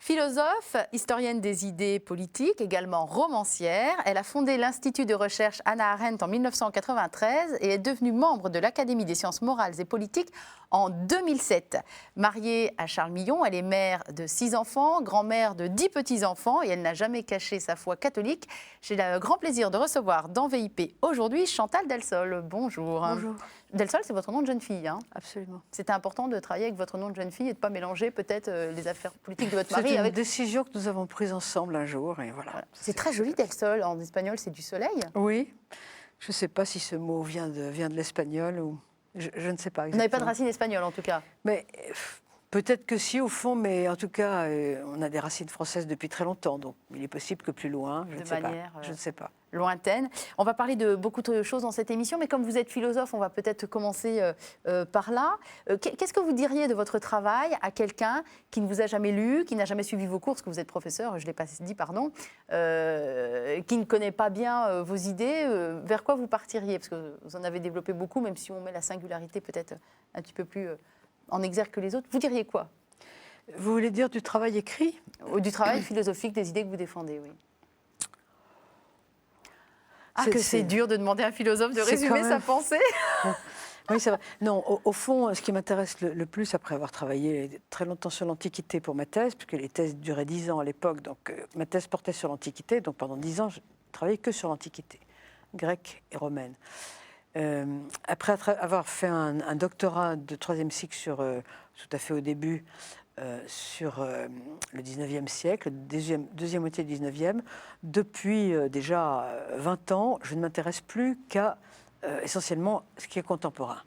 Philosophe, historienne des idées politiques, également romancière, elle a fondé l'Institut de recherche Hannah Arendt en 1993 et est devenue membre de l'Académie des sciences morales et politiques en 2007. Mariée à Charles Millon, elle est mère de 6 enfants, grand-mère de 10 petits-enfants et elle n'a jamais caché sa foi catholique. J'ai le grand plaisir de recevoir dans VIP aujourd'hui Chantal Delsol. Bonjour. Bonjour. Delsol, c'est votre nom de jeune fille, hein? Absolument. C'était important de travailler avec votre nom de jeune fille et de ne pas mélanger peut-être les affaires politiques de votre mari. C'est une décision que nous avons prise ensemble un jour. Et voilà. C'est très joli, Delsol. En espagnol, c'est du soleil. Oui. Je ne sais pas si ce mot vient de l'espagnol ou... Je ne sais pas exactement. Vous n'avez pas de racines espagnoles, en tout cas. Mais peut-être que si, au fond, mais en tout cas, on a des racines françaises depuis très longtemps. Donc, il est possible que plus loin, je ne sais pas. Je ne sais pas. Lointaine. On va parler de beaucoup de choses dans cette émission, mais comme vous êtes philosophe, on va peut-être commencer par là. Qu'est-ce que vous diriez de votre travail à quelqu'un qui ne vous a jamais lu, qui n'a jamais suivi vos cours, parce que vous êtes professeur, je ne l'ai pas dit, pardon, qui ne connaît pas bien vos idées, vers quoi vous partiriez? Parce que vous en avez développé beaucoup, même si on met la singularité peut-être un petit peu plus en exergue que les autres. Vous diriez quoi? Vous voulez dire du travail écrit? Ou du travail philosophique, des idées que vous défendez, oui. Ah, que c'est dur de demander à un philosophe de résumer sa pensée. Oui, c'est vrai. Non, au fond, ce qui m'intéresse le plus, après avoir travaillé très longtemps sur l'Antiquité pour ma thèse, puisque les thèses duraient 10 ans à l'époque, donc ma thèse portait sur l'Antiquité, donc pendant 10 ans, je travaillais que sur l'Antiquité, grecque et romaine. Après avoir fait un doctorat de 3e cycle sur, tout à fait au début, sur le 19e siècle, deuxième moitié du 19e. Depuis déjà 20 ans, je ne m'intéresse plus qu'à essentiellement ce qui est contemporain.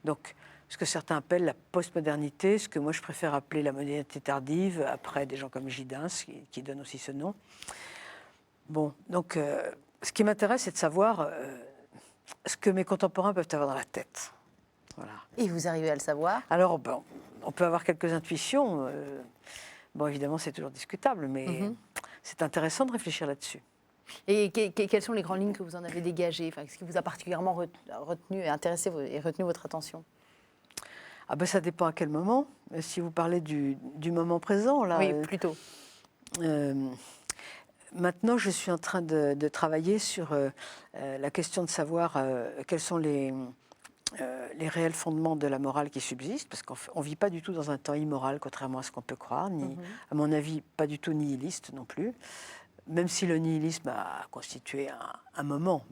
Donc, ce que certains appellent la postmodernité, ce que moi je préfère appeler la modernité tardive, après des gens comme Giddens, qui donnent aussi ce nom. Bon, donc, ce qui m'intéresse, c'est de savoir ce que mes contemporains peuvent avoir dans la tête. Voilà. Et vous arrivez à le savoir? Alors, bon, on peut avoir quelques intuitions. Bon, évidemment, c'est toujours discutable, mais c'est intéressant de réfléchir là-dessus. Et quelles sont les grandes lignes que vous en avez dégagées? Enfin, ce qui vous a particulièrement retenu et intéressé et retenu votre attention? Ah ben, ça dépend à quel moment. Si vous parlez du moment présent, là. Oui, plutôt. Maintenant, je suis en train de travailler sur la question de savoir quels sont les réels fondements de la morale qui subsistent, parce qu'on ne vit pas du tout dans un temps immoral, contrairement à ce qu'on peut croire, ni, à mon avis, pas du tout nihiliste non plus, même si le nihilisme a constitué un moment,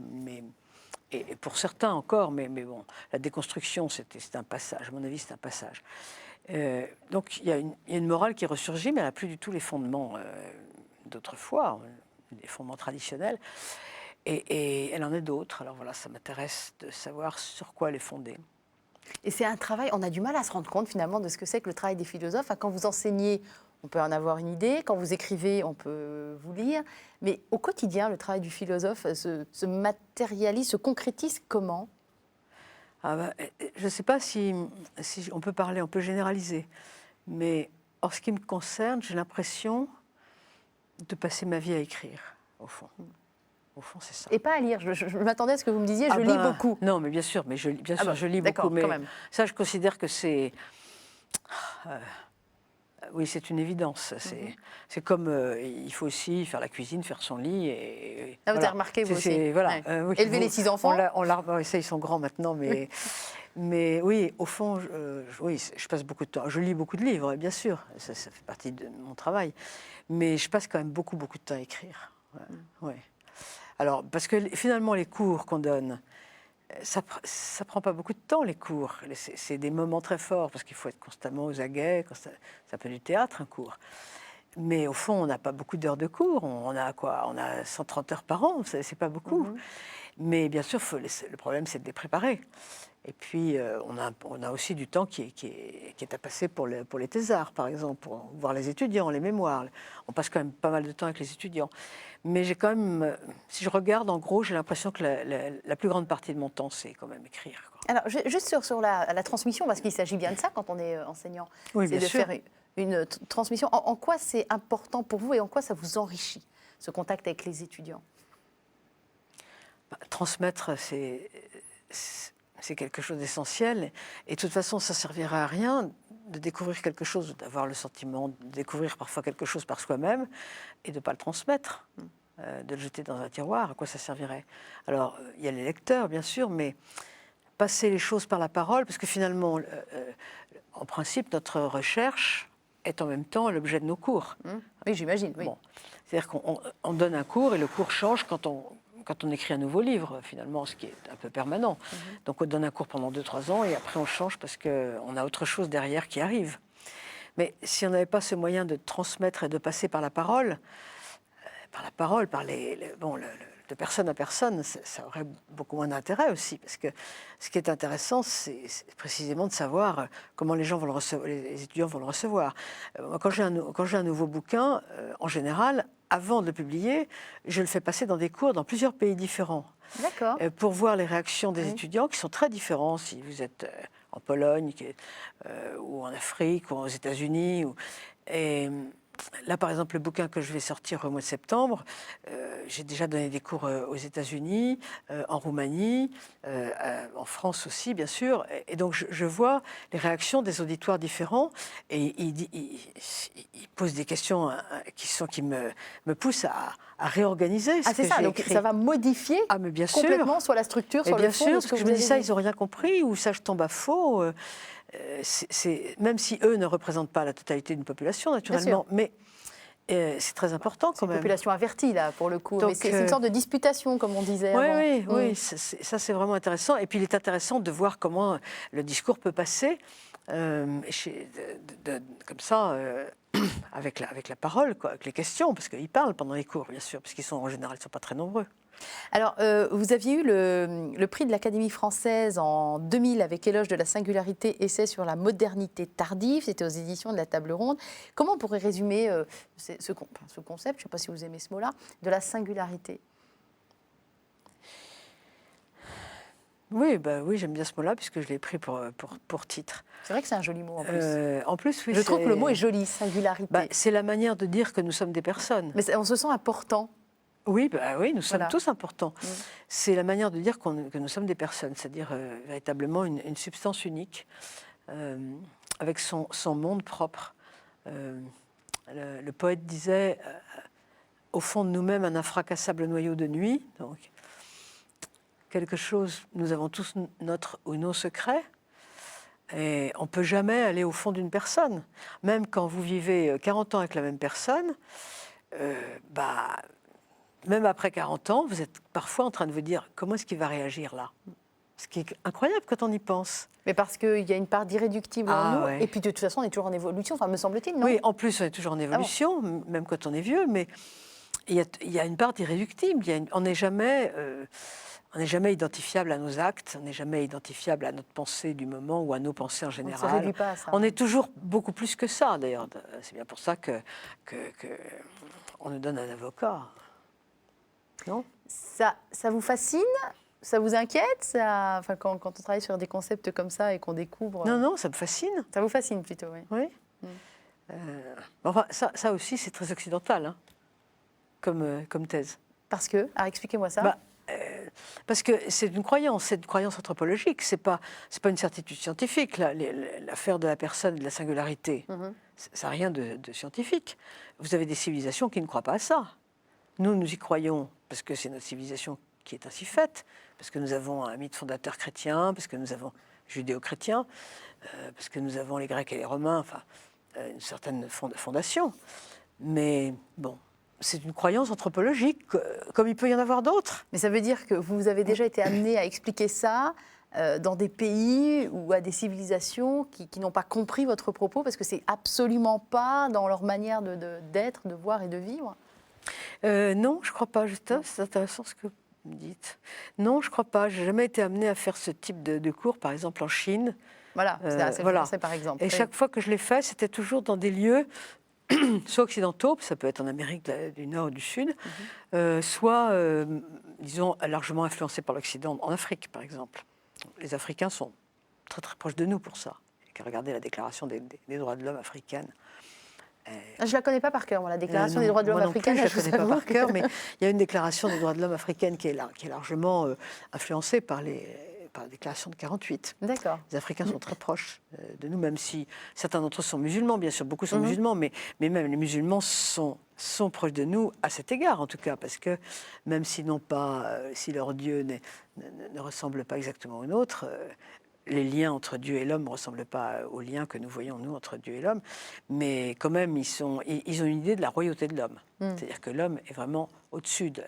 et pour certains encore, mais bon, la déconstruction, c'est un passage, à mon avis, c'est un passage. Donc il y a une morale qui ressurgit, mais elle n'a plus du tout les fondements d'autrefois, les fondements traditionnels. Et elle en est d'autres. Alors voilà, ça m'intéresse de savoir sur quoi elle est fondée. Et c'est un travail, on a du mal à se rendre compte finalement de ce que c'est que le travail des philosophes. Quand vous enseignez, on peut en avoir une idée. Quand vous écrivez, on peut vous lire. Mais au quotidien, le travail du philosophe se matérialise, se concrétise comment? Je ne sais pas si on peut parler, on peut généraliser. Mais en ce qui me concerne, j'ai l'impression de passer ma vie à écrire, au fond. Au fond, c'est ça. Et pas à lire. Je m'attendais à ce que vous me disiez, je lis beaucoup. Non, mais bien sûr, je lis beaucoup. Mais quand même. ça, je considère que c'est... oui, c'est une évidence. C'est comme il faut aussi faire la cuisine, faire son lit. Et vous avez remarqué, vous aussi. Voilà, oui, élever les 6 enfants. Ça, ils sont grands maintenant, mais... Mais oui, au fond, je passe beaucoup de temps. Je lis beaucoup de livres, bien sûr. Ça fait partie de mon travail. Mais je passe quand même beaucoup de temps à écrire. Ouais. Alors, parce que finalement, les cours qu'on donne, ça prend pas beaucoup de temps, les cours. C'est des moments très forts, parce qu'il faut être constamment aux aguets. Ça peut être du théâtre, un cours. Mais au fond, on n'a pas beaucoup d'heures de cours. On a quoi? On a 130 heures par an, c'est pas beaucoup. Mais bien sûr, le problème, c'est de les préparer. Et puis, on a aussi du temps qui est à passer pour les thésards, par exemple, pour voir les étudiants, les mémoires. On passe quand même pas mal de temps avec les étudiants. Mais j'ai quand même, si je regarde, en gros, j'ai l'impression que la plus grande partie de mon temps, c'est quand même écrire, quoi. Alors, juste sur la transmission, parce qu'il s'agit bien de ça quand on est enseignant. Oui, bien sûr. Faire une transmission. En quoi c'est important pour vous et en quoi ça vous enrichit, ce contact avec les étudiants? Transmettre, c'est quelque chose d'essentiel. Et de toute façon, ça ne servira à rien de découvrir quelque chose, d'avoir le sentiment de découvrir parfois quelque chose par soi-même et de ne pas le transmettre, de le jeter dans un tiroir, à quoi ça servirait? Alors, il y a les lecteurs, bien sûr, mais passer les choses par la parole, parce que finalement, en principe, notre recherche est en même temps l'objet de nos cours. Oui, j'imagine. Oui. Bon. C'est-à-dire qu'on donne un cours et le cours change quand on écrit un nouveau livre, finalement, ce qui est un peu permanent. Donc on donne un cours pendant 2-3 ans et après on change parce qu'on a autre chose derrière qui arrive. Mais si on n'avait pas ce moyen de transmettre et de passer par la parole, de personne à personne, ça aurait beaucoup moins d'intérêt aussi. Parce que ce qui est intéressant, c'est précisément de savoir comment les gens vont le recevoir, les étudiants vont le recevoir. Quand j'ai un nouveau bouquin, en général, avant de le publier, je le fais passer dans des cours dans plusieurs pays différents. D'accord. Pour voir les réactions des étudiants qui sont très différents. Si vous êtes en Pologne, ou en Afrique, ou aux États-Unis. Et là, par exemple, le bouquin que je vais sortir au mois de septembre, j'ai déjà donné des cours aux États-Unis, en Roumanie, en France aussi, bien sûr. Et donc, je vois les réactions des auditoires différents et ils posent des questions qui me poussent à réorganiser ce que c'est ça, j'ai donc écrit. ça va modifier Mais bien sûr. complètement soit la structure, soit bien le fond. sûr, de parce ce que que je vous me dis avez ça, dit. ils n'ont rien compris, ou ça, je tombe à faux. Même si eux ne représentent pas la totalité d'une population, naturellement, mais c'est très important C'est quand une même. population avertie, là, pour le coup. Donc, mais c'est une sorte de disputation, comme on disait avant. Oui, ça c'est vraiment intéressant. Et puis il est intéressant de voir comment le discours peut passer comme ça, avec la parole, quoi, avec les questions, parce qu'ils parlent pendant les cours, bien sûr, parce qu'ils sont en général, ils ne sont pas très nombreux. Alors, vous aviez eu le prix de l'Académie française en 2000 avec Éloge de la singularité, essai sur la modernité tardive. C'était aux éditions de la Table Ronde. Comment on pourrait résumer ce concept, je ne sais pas si vous aimez ce mot-là, de la singularité? Oui, oui, j'aime bien ce mot-là, puisque je l'ai pris pour titre. C'est vrai que c'est un joli mot en plus. En plus, oui, je trouve que le mot est joli, singularité. C'est la manière de dire que nous sommes des personnes. Mais on se sent important. Oui, nous sommes tous importants. Mm. C'est la manière de dire que nous sommes des personnes, c'est-à-dire véritablement une substance unique, avec son monde propre. Le poète disait, au fond de nous-mêmes, un infracassable noyau de nuit. Donc, quelque chose, nous avons tous notre ou nos secrets. Et on ne peut jamais aller au fond d'une personne. Même quand vous vivez 40 ans avec la même personne, même après 40 ans, vous êtes parfois en train de vous dire comment est-ce qu'il va réagir là. Ce qui est incroyable quand on y pense. Mais parce qu'il y a une part d'irréductible en nous, ouais. et puis de toute façon on est toujours en évolution, enfin me semble-t-il, non? Oui, en plus on est toujours en évolution, même quand on est vieux, mais il y a une part d'irréductible. On n'est jamais identifiable à nos actes, on n'est jamais identifiable à notre pensée du moment ou à nos pensées en général. On ne se réduit pas à ça. On est toujours beaucoup plus que ça, d'ailleurs. C'est bien pour ça que on nous donne un avocat. Non ? Ça vous fascine? Ça vous inquiète enfin, quand on travaille sur des concepts comme ça et qu'on découvre... Non, ça me fascine. Ça vous fascine plutôt, oui. Oui. Enfin, ça aussi, c'est très occidental, hein, comme thèse. Parce que? Alors, expliquez-moi ça. Parce que c'est une croyance anthropologique, c'est pas une certitude scientifique. L'affaire de la personne et de la singularité, ça n'a rien de scientifique. Vous avez des civilisations qui ne croient pas à ça. Nous y croyons parce que c'est notre civilisation qui est ainsi faite, parce que nous avons un mythe fondateur chrétien, parce que nous avons judéo-chrétien, parce que nous avons les Grecs et les Romains, enfin, une certaine fondation. Mais bon, c'est une croyance anthropologique, comme il peut y en avoir d'autres. Mais ça veut dire que vous avez déjà été amené à expliquer ça dans des pays ou à des civilisations qui n'ont pas compris votre propos, parce que c'est absolument pas dans leur manière d'être, de voir et de vivre? Non, je ne crois pas. C'est intéressant ce que vous me dites. Non, je ne crois pas. Je n'ai jamais été amenée à faire ce type de cours, par exemple en Chine. Voilà, c'est français par exemple. Et chaque fois que je l'ai fait, c'était toujours dans des lieux, soit occidentaux, ça peut être en Amérique du Nord ou du Sud, soit, disons, largement influencés par l'Occident, en Afrique par exemple. Les Africains sont très très proches de nous pour ça. Il n'y a qu'à regarder la déclaration des droits de l'homme africaine. Je ne la connais pas par cœur, moi, la déclaration des droits de l'homme africaine. Je ne la connais pas par cœur, mais il y a une déclaration des droits de l'homme africaine qui est largement influencée par par la déclaration de 48. D'accord. Les Africains sont très proches de nous, même si certains d'entre eux sont musulmans, bien sûr, beaucoup sont Mhm. musulmans, mais même les musulmans sont proches de nous à cet égard, en tout cas, parce que même s'ils n'ont pas, si leur Dieu ne ressemble pas exactement au nôtre, les liens entre Dieu et l'homme ne ressemblent pas aux liens que nous voyons, nous, entre Dieu et l'homme, mais quand même, ils ont une idée de la royauté de l'homme. C'est-à-dire que l'homme est vraiment au-dessus de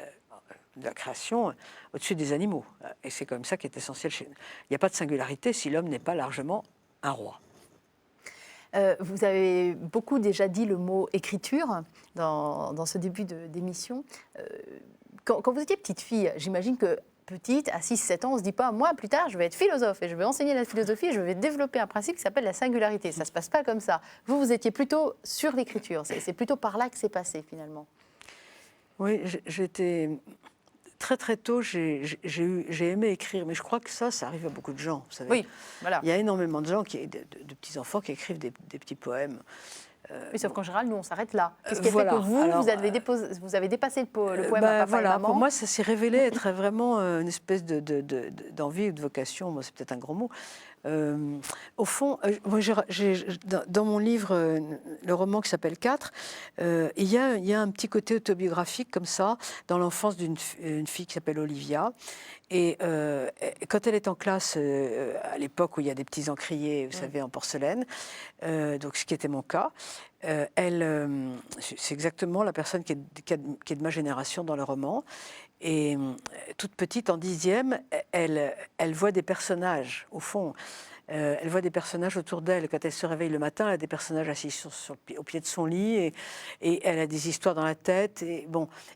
la création, au-dessus des animaux. Et c'est comme ça qui est essentiel chez nous. Il n'y a pas de singularité si l'homme n'est pas largement un roi. Vous avez beaucoup déjà dit le mot écriture dans ce début d'émission. Quand vous étiez petite fille, j'imagine que petite, à 6-7 ans, on ne se dit pas, moi, plus tard, je vais être philosophe et je vais enseigner la philosophie et je vais développer un principe qui s'appelle la singularité. Ça ne se passe pas comme ça. Vous étiez plutôt sur l'écriture. C'est plutôt par là que c'est passé, finalement. Oui, j'étais... Très très tôt, j'ai aimé écrire, mais je crois que ça arrive à beaucoup de gens. Vous savez. Oui, voilà. Il y a énormément de gens, de petits-enfants qui écrivent des petits poèmes. Oui, sauf qu'en général, nous, on s'arrête là. Qu'est-ce qui a voilà. fait que vous, Alors, vous avez dépassé le poème à papa voilà, et maman? pour moi, ça s'est révélé être vraiment une espèce d'envie ou de vocation. Moi, c'est peut-être un gros mot. Au fond, moi, dans mon livre, le roman qui s'appelle 4, il y a un petit côté autobiographique comme ça, dans l'enfance d'une fille qui s'appelle Olivia. Et quand elle est en classe, à l'époque où il y a des petits encriers, vous savez, en porcelaine, donc ce qui était mon cas, c'est exactement la personne qui est de ma génération dans le roman. Et toute petite, en 10e, elle voit des personnages, au fond. Elle voit des personnages autour d'elle. Quand elle se réveille le matin, elle a des personnages assis au pied de son lit et elle a des histoires dans la tête. Et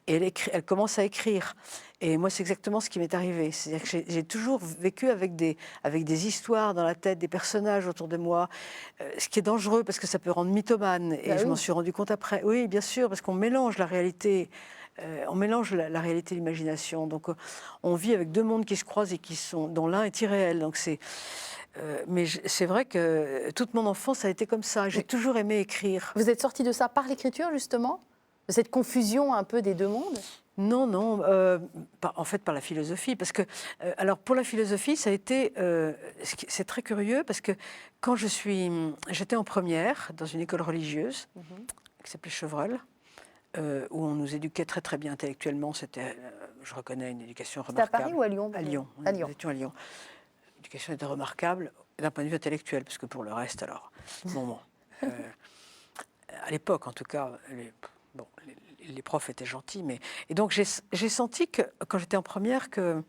elle commence à écrire. Et moi, c'est exactement ce qui m'est arrivé. C'est-à-dire que j'ai toujours vécu avec des histoires dans la tête, des personnages autour de moi, ce qui est dangereux parce que ça peut rendre mythomane. Et je m'en suis rendu compte après. Oui, bien sûr, parce qu'on mélange la réalité. On mélange la réalité et l'imagination. Donc, on vit avec deux mondes qui se croisent et dont l'un est irréel. Donc, mais c'est vrai que toute mon enfance a été comme ça. J'ai toujours aimé écrire. Vous êtes sortie de ça par l'écriture, justement? De cette confusion un peu des deux mondes? Non, non. En fait, par la philosophie. Parce que, alors, pour la philosophie, ça a été... c'est très curieux parce que quand j'étais en première dans une école religieuse qui s'appelait Chevreul, où on nous éduquait très très bien intellectuellement. C'était, je reconnais, une éducation remarquable. C'était à Paris ou à Lyon? À Lyon. À Lyon. Nous étions à Lyon. L'éducation était remarquable d'un point de vue intellectuel, parce que pour le reste, alors, bon, à l'époque en tout cas, les profs étaient gentils, mais et donc j'ai senti que quand j'étais en première que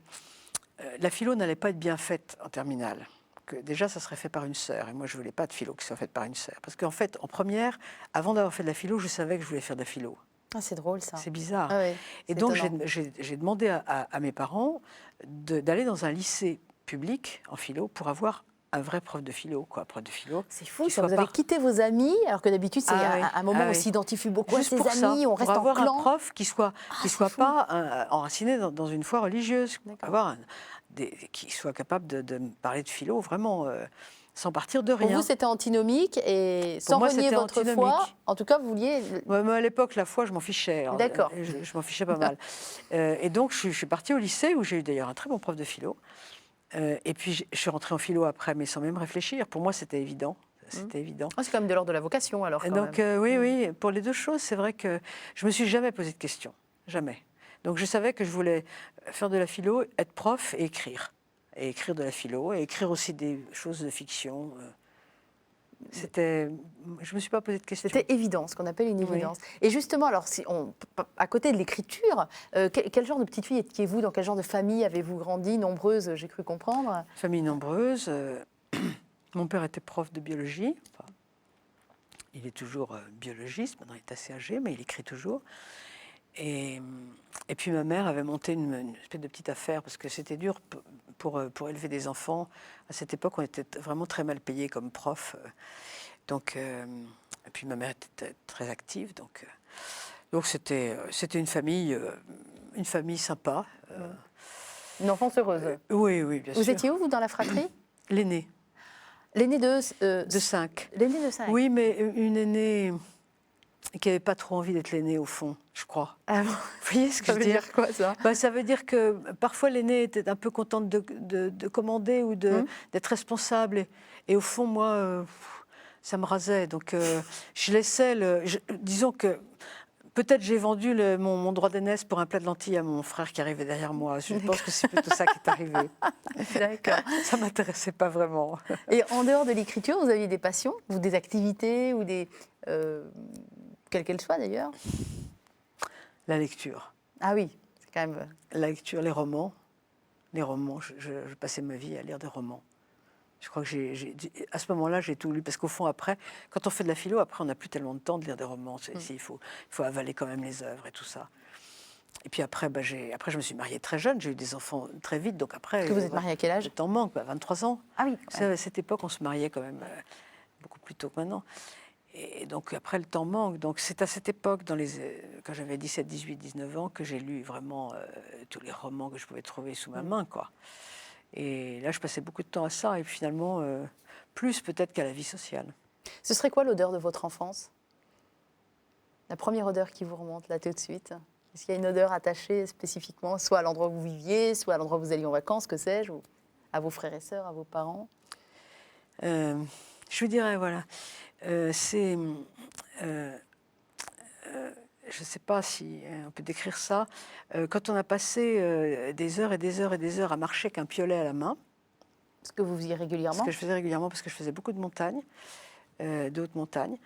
la philo n'allait pas être bien faite en terminale. Que déjà, ça serait fait par une sœur. Et moi, je ne voulais pas de philo qui soit faite par une sœur. Parce qu'en fait, en première, avant d'avoir fait de la philo, je savais que je voulais faire de la philo. Ah, c'est drôle, ça. C'est bizarre. Ah oui, et donc, j'ai demandé à mes parents d'aller dans un lycée public en philo pour avoir un vrai prof de philo, quoi, prof de philo. C'est fou, ça. Vous avez quitté vos amis, alors que d'habitude, c'est un moment où on s'identifie beaucoup juste à ses amis, on reste en clan. Pour avoir un prof qui soit pas enraciné dans une foi religieuse, qui soit capable de me parler de philo vraiment sans partir de rien. Pour vous, c'était antinomique et sans renier votre foi, en tout cas, vous vouliez... Ouais, mais à l'époque, la foi, je m'en fichais. D'accord. Je m'en fichais pas mal. Et donc, je suis partie au lycée, où j'ai eu d'ailleurs un très bon prof de philo. Et puis, je suis rentrée en philo après, mais sans même réfléchir. Pour moi, c'était évident. C'était évident. Ah, c'est quand même de l'ordre de la vocation, alors, quand donc, même. Oui, pour les deux choses, c'est vrai que je me suis jamais posé de questions. Jamais. Donc, je savais que je voulais faire de la philo, être prof et écrire. Et écrire de la philo, et écrire aussi des choses de fiction. Je ne me suis pas posé de questions. C'était évident, ce qu'on appelle une évidence. Et justement, alors, à côté de l'écriture, quel genre de petite fille étiez-vous? Dans quel genre de famille avez-vous grandi? Nombreuse, j'ai cru comprendre. Famille nombreuse. Mon père était prof de biologie. Enfin, il est toujours biologiste, maintenant il est assez âgé, mais il écrit toujours. Et puis ma mère avait monté une espèce de petite affaire, parce que c'était dur pour élever des enfants. À cette époque, on était vraiment très mal payés comme prof. Donc, et puis ma mère était très active. Donc c'était une famille sympa. Une enfance heureuse. Oui, bien sûr. Vous étiez où, vous, dans la fratrie? L'aînée. L'aînée de 5. L'aînée de 5. Oui, mais une aînée et qui n'avait pas trop envie d'être l'aîné au fond, je crois. Ah bon. Vous voyez ce que Ça je veut veux dire? dire quoi, ça? Ça veut dire que parfois l'aîné était un peu contente de commander ou d'être responsable. Et au fond, moi, ça me rasait. Donc je laissais disons que peut-être j'ai vendu mon droit d'aînesse pour un plat de lentilles à mon frère qui arrivait derrière moi. Je pense que c'est plutôt ça qui est arrivé. D'accord. Ça ne m'intéressait pas vraiment. Et en dehors de l'écriture, vous aviez des passions, ou des activités, ou des... quelles qu'elles soient d'ailleurs? La lecture. Ah oui, c'est quand même... La lecture, les romans. Les romans, je passais ma vie à lire des romans. Je crois que à ce moment-là, j'ai tout lu. Parce qu'au fond, après, quand on fait de la philo, après, on n'a plus tellement de temps de lire des romans. Il faut avaler quand même les œuvres et tout ça. Et puis après, je me suis mariée très jeune. J'ai eu des enfants très vite. Donc après, Est-ce que vous êtes mariée à quel âge? Le temps manque, 23 ans. Ah oui. À cette époque, on se mariait quand même beaucoup plus tôt que maintenant. Et donc après, le temps manque. Donc c'est à cette époque, quand j'avais 17, 18, 19 ans, que j'ai lu vraiment tous les romans que je pouvais trouver sous ma main, quoi. Et là, je passais beaucoup de temps à ça, et finalement, plus peut-être qu'à la vie sociale. Ce serait quoi l'odeur de votre enfance? La première odeur qui vous remonte là tout de suite? Est-ce qu'il y a une odeur attachée spécifiquement, soit à l'endroit où vous viviez, soit à l'endroit où vous alliez en vacances, que sais-je, ou à vos frères et sœurs, à vos parents? Je vous dirais, voilà, c'est... je ne sais pas si on peut décrire ça. Quand on a passé des heures et des heures et des heures à marcher avec un piolet à la main. Ce que vous faisiez régulièrement? Ce que je faisais régulièrement, parce que je faisais beaucoup de montagnes, de haute montagne.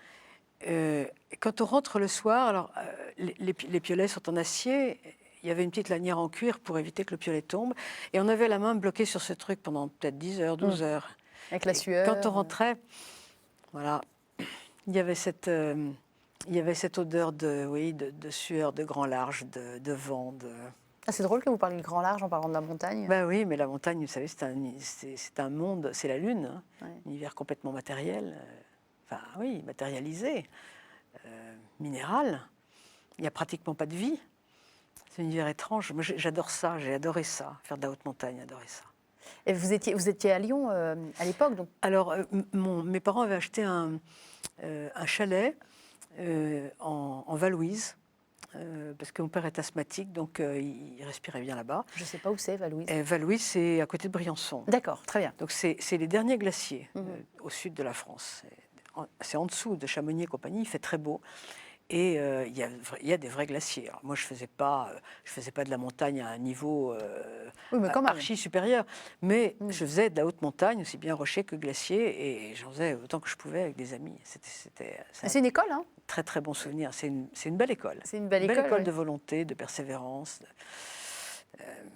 Et quand on rentre le soir, alors les piolets sont en acier. Il y avait une petite lanière en cuir pour éviter que le piolet tombe. Et on avait la main bloquée sur ce truc pendant peut-être 10 heures, 12 heures. Avec la sueur. Quand on rentrait, voilà, il y avait cette odeur de sueur, de grand large, de vent. Ah, c'est drôle que vous parliez de grand large en parlant de la montagne. Ben oui, mais la montagne, vous savez, c'est un monde, c'est la Lune, hein, Ouais. un univers complètement matériel, matérialisé, minéral. Il n'y a pratiquement pas de vie. C'est un univers étrange. Moi, j'adore ça, j'ai adoré ça, faire de la haute montagne, adoré ça. Et vous étiez à Lyon à l'époque, donc? Alors, mes parents avaient acheté un chalet en Val-Louise, parce que mon père est asthmatique, donc il respirait bien là-bas. Je ne sais pas où c'est, Val-Louise. Val-Louise, c'est à côté de Briançon. D'accord, très bien. Donc c'est les derniers glaciers au sud de la France. C'est en dessous de Chamonix et compagnie, il fait très beau. Et il y a des vrais glaciers. Alors moi, je faisais pas de la montagne à un niveau Oui, mais quand même. archi supérieur, mais je faisais de la haute montagne, aussi bien rocher que glacier, et j'en faisais autant que je pouvais avec des amis. C'est une école, hein? Très très bon souvenir. C'est une belle école. C'est une belle école, oui. de volonté, de persévérance.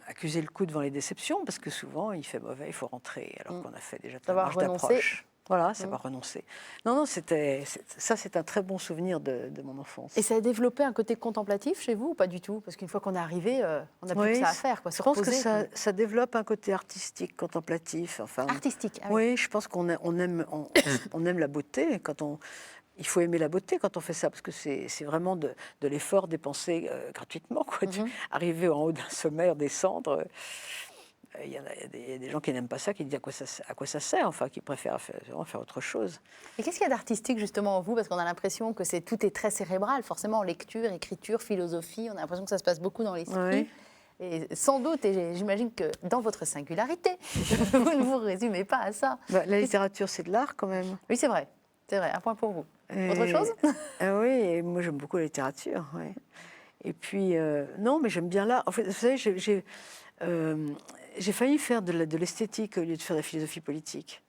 Accuser le coup devant les déceptions, parce que souvent il fait mauvais, il faut rentrer, alors qu'on a fait déjà toute la marche d'approche. Voilà, ça va renoncer. Non, ça c'est un très bon souvenir de mon enfance. Et ça a développé un côté contemplatif chez vous ou pas du tout? Parce qu'une fois qu'on est arrivé, on n'a plus que ça à faire, quoi. Je pense que ça développe un côté artistique, contemplatif. Enfin, artistique, ah oui. Oui, je pense qu'on aime la beauté. Il faut aimer la beauté quand on fait ça, parce que c'est vraiment de l'effort dépensé gratuitement, quoi. Arriver en haut d'un sommet, descendre. Il y a des gens qui n'aiment pas ça, qui disent à quoi ça sert, enfin, qui préfèrent faire autre chose. Et qu'est-ce qu'il y a d'artistique justement en vous? Parce qu'on a l'impression que tout est très cérébral, forcément, lecture, écriture, philosophie, on a l'impression que ça se passe beaucoup dans l'esprit. Oui. Et sans doute, et j'imagine que dans votre singularité, vous ne vous résumez pas à ça. La littérature, c'est de l'art quand même. Oui, c'est vrai, un point pour vous. Autre chose? Oui, et moi j'aime beaucoup la littérature, ouais. Et puis, non, mais j'aime bien l'art. En fait, vous savez, j'ai failli faire de l'esthétique au lieu de faire de la philosophie politique.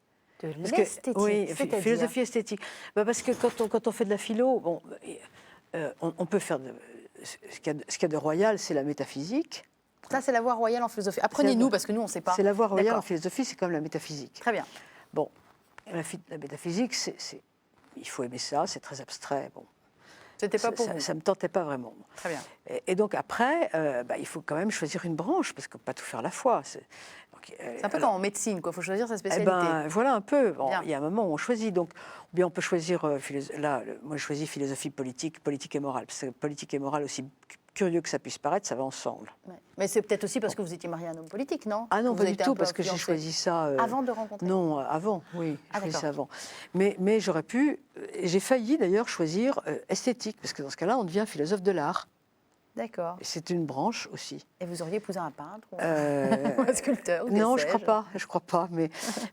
De l'esthétique? Oui, philosophie esthétique. Parce que quand on fait de la philo, bon, on peut faire ce qu'il y a de royal, c'est la métaphysique. Ça, c'est la voie royale en philosophie. Apprenez-nous, parce que nous, on ne sait pas. C'est la voie royale en philosophie, c'est comme la métaphysique. Très bien. Bon, la métaphysique, il faut aimer ça, c'est très abstrait. Bon. C'était pas pour vous. Ça ne me tentait pas vraiment. Très bien. Et donc après, il faut quand même choisir une branche, parce qu'on ne peut pas tout faire à la fois. C'est un peu comme en médecine, il faut choisir sa spécialité. Voilà un peu. Bon, il y a un moment où on choisit. Donc, ou bien on peut choisir, moi je choisis philosophie politique et morale. Parce que politique et morale, aussi curieux que ça puisse paraître, ça va ensemble. Ouais. Mais c'est peut-être aussi parce que vous étiez marié à un homme politique, non? Ah non, Vous pas avez du été un tout, peu parce que j'ai influencé. choisi ça... Avant de rencontrer? Non, avant, oui, Ah, je choisi ça d'accord. avant. Mais j'aurais pu... J'ai failli d'ailleurs choisir esthétique, parce que dans ce cas-là, on devient philosophe de l'art. D'accord. Et c'est une branche aussi. Et vous auriez épousé un peintre ou Euh, ou un sculpteur ou que non, je sais-je? crois pas,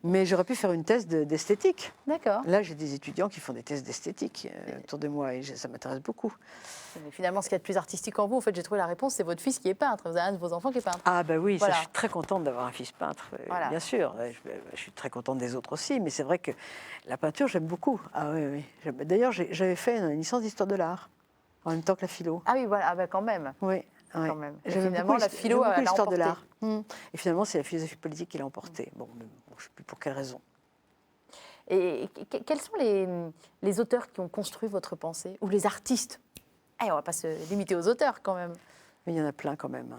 mais j'aurais pu faire une thèse d'esthétique. D'accord. Là, j'ai des étudiants qui font des thèses d'esthétique autour de moi, et ça m'intéresse beaucoup. Mais finalement, ce qu'il y a de plus artistique en vous, en fait, j'ai trouvé la réponse, c'est votre fils qui est peintre. Vous avez un de vos enfants qui est peintre. Ah bah oui, Voilà. ça, je suis très contente d'avoir un fils peintre, Voilà. bien sûr. Je suis très contente des autres aussi, mais c'est vrai que la peinture, j'aime beaucoup. Ah oui, oui. D'ailleurs, j'avais fait une licence d'histoire de l'art, en même temps que la philo. Ah oui, voilà, ah bah quand même. Oui. Quand même. Et J'aimais finalement, beaucoup la philo j'aimais beaucoup l'a l'histoire de emporté. l'art. Et finalement, c'est la philosophie politique qui l'a emporté. Bon, mais bon, je ne sais plus pour quelle raison. Et quels sont les auteurs qui ont construit votre pensée? Ou les artistes? On ne va pas se limiter aux auteurs quand même. Mais il y en a plein quand même.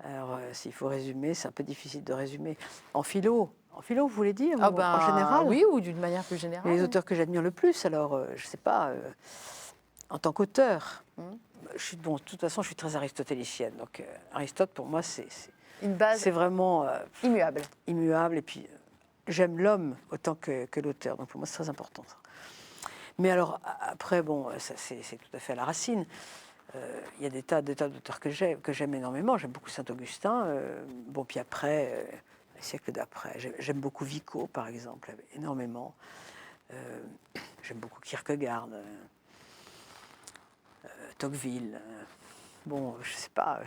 Alors, s'il faut résumer, c'est un peu difficile de résumer. En philo, vous voulez dire, ou en général? Oui, ou d'une manière plus générale. Les auteurs que j'admire le plus, alors, je ne sais pas, en tant qu'auteur, de toute façon, je suis très aristotélicienne. Donc, Aristote, pour moi, c'est Une base vraiment immuable. immuable. Et puis, j'aime l'homme autant que l'auteur. Donc, pour moi, c'est très important, ça. Mais alors, après, bon, ça, c'est tout à fait à la racine. Il y a des tas d'auteurs que j'aime énormément. J'aime beaucoup Saint-Augustin. Bon, puis après, les siècles d'après, j'aime beaucoup Vico, par exemple, énormément. J'aime beaucoup Kierkegaard, Tocqueville. Bon, je sais pas.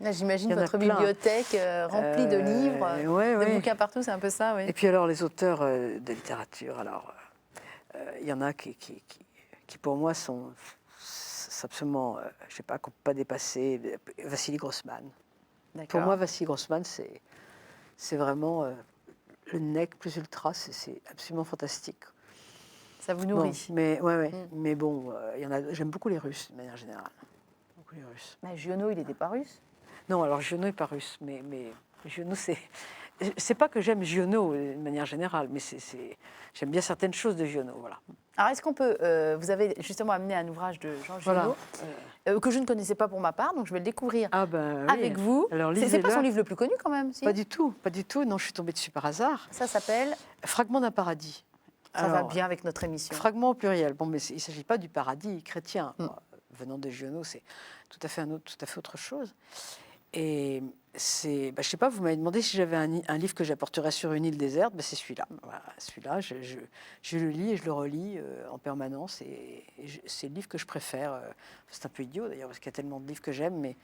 Là, j'imagine Il y en a votre plein. bibliothèque remplie de livres, ouais, de ouais. bouquins partout, c'est un peu ça, oui. Et puis alors, les auteurs de littérature, alors, il y en a qui pour moi, sont absolument, je ne sais pas, qu'on ne peut pas dépasser. Vassili Grossman. Pour moi, Vassili Grossman, c'est vraiment le nec plus ultra, c'est absolument fantastique. Ça vous nourrit. Bon, mais bon, j'aime beaucoup les Russes, de manière générale. Beaucoup les Russes. Mais Giono, il n'était pas russe? Non, alors Giono n'est pas russe, mais Giono, c'est pas que j'aime Giono de manière générale, mais j'aime bien certaines choses de Giono, voilà. Alors, est-ce qu'on peut... vous avez justement amené un ouvrage de Jean Giono, que je ne connaissais pas pour ma part, donc je vais le découvrir avec vous. Alors, c'est pas son livre le plus connu quand même, si? Pas du tout. Non, je suis tombée dessus par hasard. Ça s'appelle Fragment d'un paradis. Ça va bien avec notre émission. Fragment au pluriel. Bon, mais il ne s'agit pas du paradis chrétien. Moi, venant de Giono, c'est tout à fait autre chose. Et je ne sais pas, vous m'avez demandé si j'avais un livre que j'apporterais sur une île déserte. C'est celui-là. Voilà, celui-là, je le lis et je le relis en permanence. Et c'est le livre que je préfère. C'est un peu idiot d'ailleurs, parce qu'il y a tellement de livres que j'aime, mais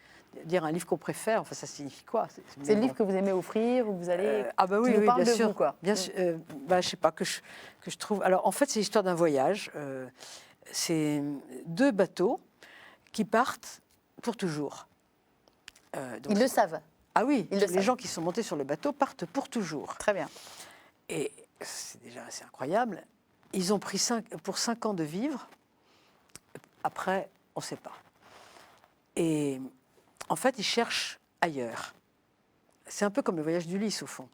dire un livre qu'on préfère, enfin, ça signifie quoi? C'est le livre que vous aimez offrir, où vous allez... Ah bah oui, qui nous parle bien de sûr. vous, quoi. Bien sûr. Je sais pas, que je trouve... Alors, en fait, c'est l'histoire d'un voyage. C'est 2 bateaux qui partent pour toujours. Donc, Ils le savent. Ah oui, Ils le les savent. gens qui sont montés sur le bateau partent pour toujours. Très bien. Et c'est déjà assez incroyable. Ils ont pris pour 5 ans de vivre. Après, on ne sait pas. Et en fait, ils cherchent ailleurs. C'est un peu comme le voyage d'Ulysse, au fond.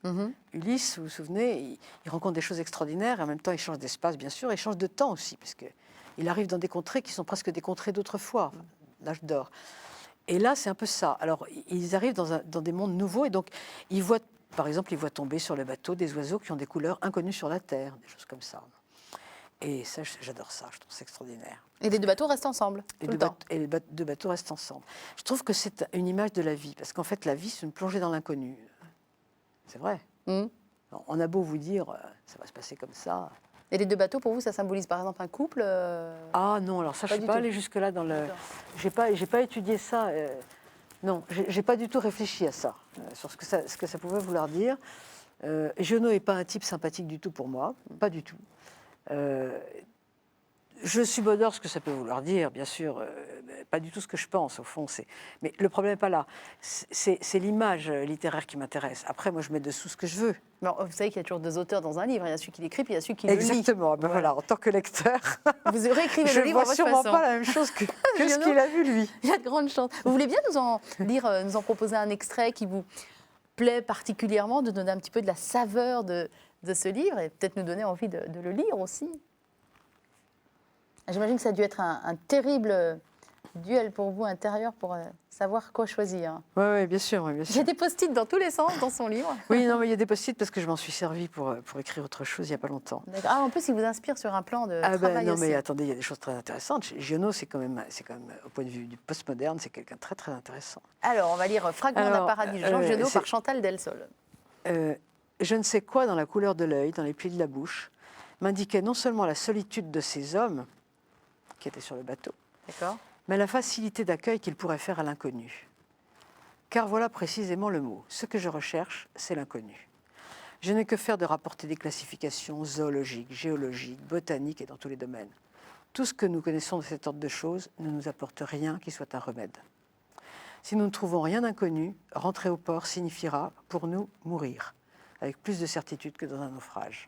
Ulysse, vous vous souvenez, il rencontre des choses extraordinaires, et en même temps, il change d'espace, bien sûr, et il change de temps aussi, parce qu'il arrive dans des contrées qui sont presque des contrées d'autrefois, l'âge d'or. Et là, c'est un peu ça. Alors, ils arrivent dans des mondes nouveaux, et donc, par exemple, ils voient tomber sur le bateau des oiseaux qui ont des couleurs inconnues sur la Terre, des choses comme ça. Et ça, j'adore ça, je trouve ça extraordinaire. Et les 2 bateaux restent ensemble, tout le temps. Et les 2 bateaux restent ensemble. Je trouve que c'est une image de la vie, parce qu'en fait, la vie, c'est une plongée dans l'inconnu. C'est vrai. On a beau vous dire, ça va se passer comme ça. Et les 2 bateaux, pour vous, ça symbolise par exemple un couple Ah non, alors ça, je ne suis pas allée jusque-là dans le... J'ai pas étudié ça. Non, j'ai pas du tout réfléchi à ça, sur ce que ça pouvait vouloir dire. Giono n'est pas un type sympathique du tout pour moi, pas du tout. Je subodore ce que ça peut vouloir dire, bien sûr, pas du tout ce que je pense, au fond. Mais le problème n'est pas là. C'est l'image littéraire qui m'intéresse. Après, moi, je mets dessous ce que je veux. Alors, vous savez qu'il y a toujours 2 auteurs dans un livre. Il y a celui qui l'écrit, puis il y a celui qui le lit. Exactement. Ben voilà, en tant que lecteur, vous réécrivez je le livre ne à vois votre sûrement façon. pas la même chose que ce qu'il a vu, lui. Il y a de grandes chances. Vous voulez bien nous en proposer un extrait qui vous plaît particulièrement, de donner un petit peu de la saveur de ce livre, et peut-être nous donner envie de le lire aussi? J'imagine que ça a dû être un terrible duel pour vous intérieur pour savoir quoi choisir. Oui, bien sûr, bien Il y a sûr. des post-it dans tous les sens dans son livre. Oui, non, mais il y a des post-it parce que je m'en suis servi pour écrire autre chose il n'y a pas longtemps. D'accord. Ah, en plus, il vous inspire sur un plan de Ah ben travail non, aussi. mais attendez, il y a des choses très intéressantes. Giono, c'est quand même, au point de vue du postmoderne, c'est quelqu'un de très, très intéressant. Alors, on va lire Fragment d'un Alors, paradis de Jean Giono c'est- par Chantal Delsol. Je ne sais quoi dans la couleur de l'œil, dans les plis de la bouche, m'indiquait non seulement la solitude de ces hommes qui étaient sur le bateau, D'accord. mais la facilité d'accueil qu'ils pourraient faire à l'inconnu. Car voilà précisément le mot. Ce que je recherche, c'est l'inconnu. Je n'ai que faire de rapporter des classifications zoologiques, géologiques, botaniques et dans tous les domaines. Tout ce que nous connaissons de cet ordre de choses ne nous apporte rien qui soit un remède. Si nous ne trouvons rien d'inconnu, rentrer au port signifiera, pour nous, mourir, avec plus de certitude que dans un naufrage.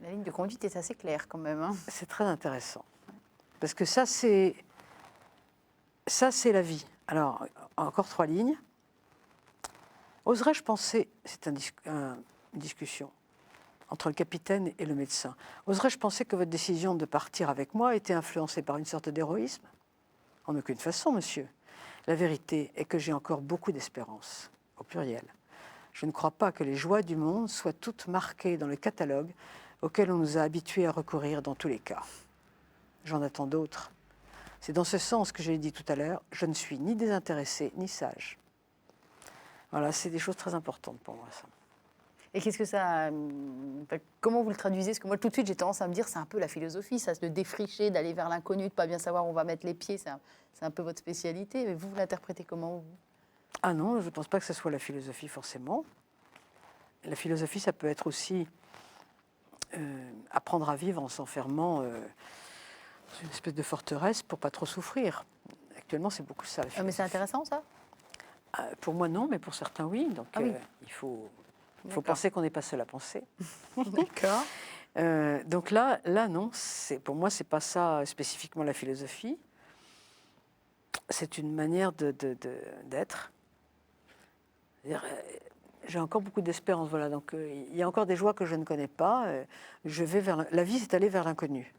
La ligne de conduite est assez claire quand même. Hein. C'est très intéressant. Parce que ça, c'est la vie. Alors, encore 3 lignes. Oserais-je penser, c'est une discussion entre le capitaine et le médecin, oserais-je penser que votre décision de partir avec moi était influencée par une sorte d'héroïsme? En aucune façon, monsieur. La vérité est que j'ai encore beaucoup d'espérance, au pluriel. Je ne crois pas que les joies du monde soient toutes marquées dans le catalogue auquel on nous a habitués à recourir dans tous les cas. J'en attends d'autres. C'est dans ce sens que je l'ai dit tout à l'heure, je ne suis ni désintéressé ni sage. Voilà, c'est des choses très importantes pour moi, ça. Et qu'est-ce que ça. Comment vous le traduisez? Parce que moi, tout de suite, j'ai tendance à me dire c'est un peu la philosophie, ça, de défricher, d'aller vers l'inconnu, de ne pas bien savoir où on va mettre les pieds. C'est un peu votre spécialité. Mais vous l'interprétez comment, vous? Ah non, je ne pense pas que ce soit la philosophie forcément. La philosophie, ça peut être aussi apprendre à vivre en s'enfermant dans une espèce de forteresse pour pas trop souffrir. Actuellement, c'est beaucoup ça, la Ah, philosophie. mais c'est intéressant, ça? Pour moi, non, mais pour certains, oui. Donc, Ah oui. il faut D'accord. penser qu'on n'est pas seul à penser. D'accord. Donc là, non. Pour moi, c'est pas ça spécifiquement la philosophie. C'est une manière d'être. C'est-à-dire, j'ai encore beaucoup d'espérance. Voilà. Donc, il y a encore des joies que je ne connais pas. Je vais vers la vie, c'est aller vers l'inconnu.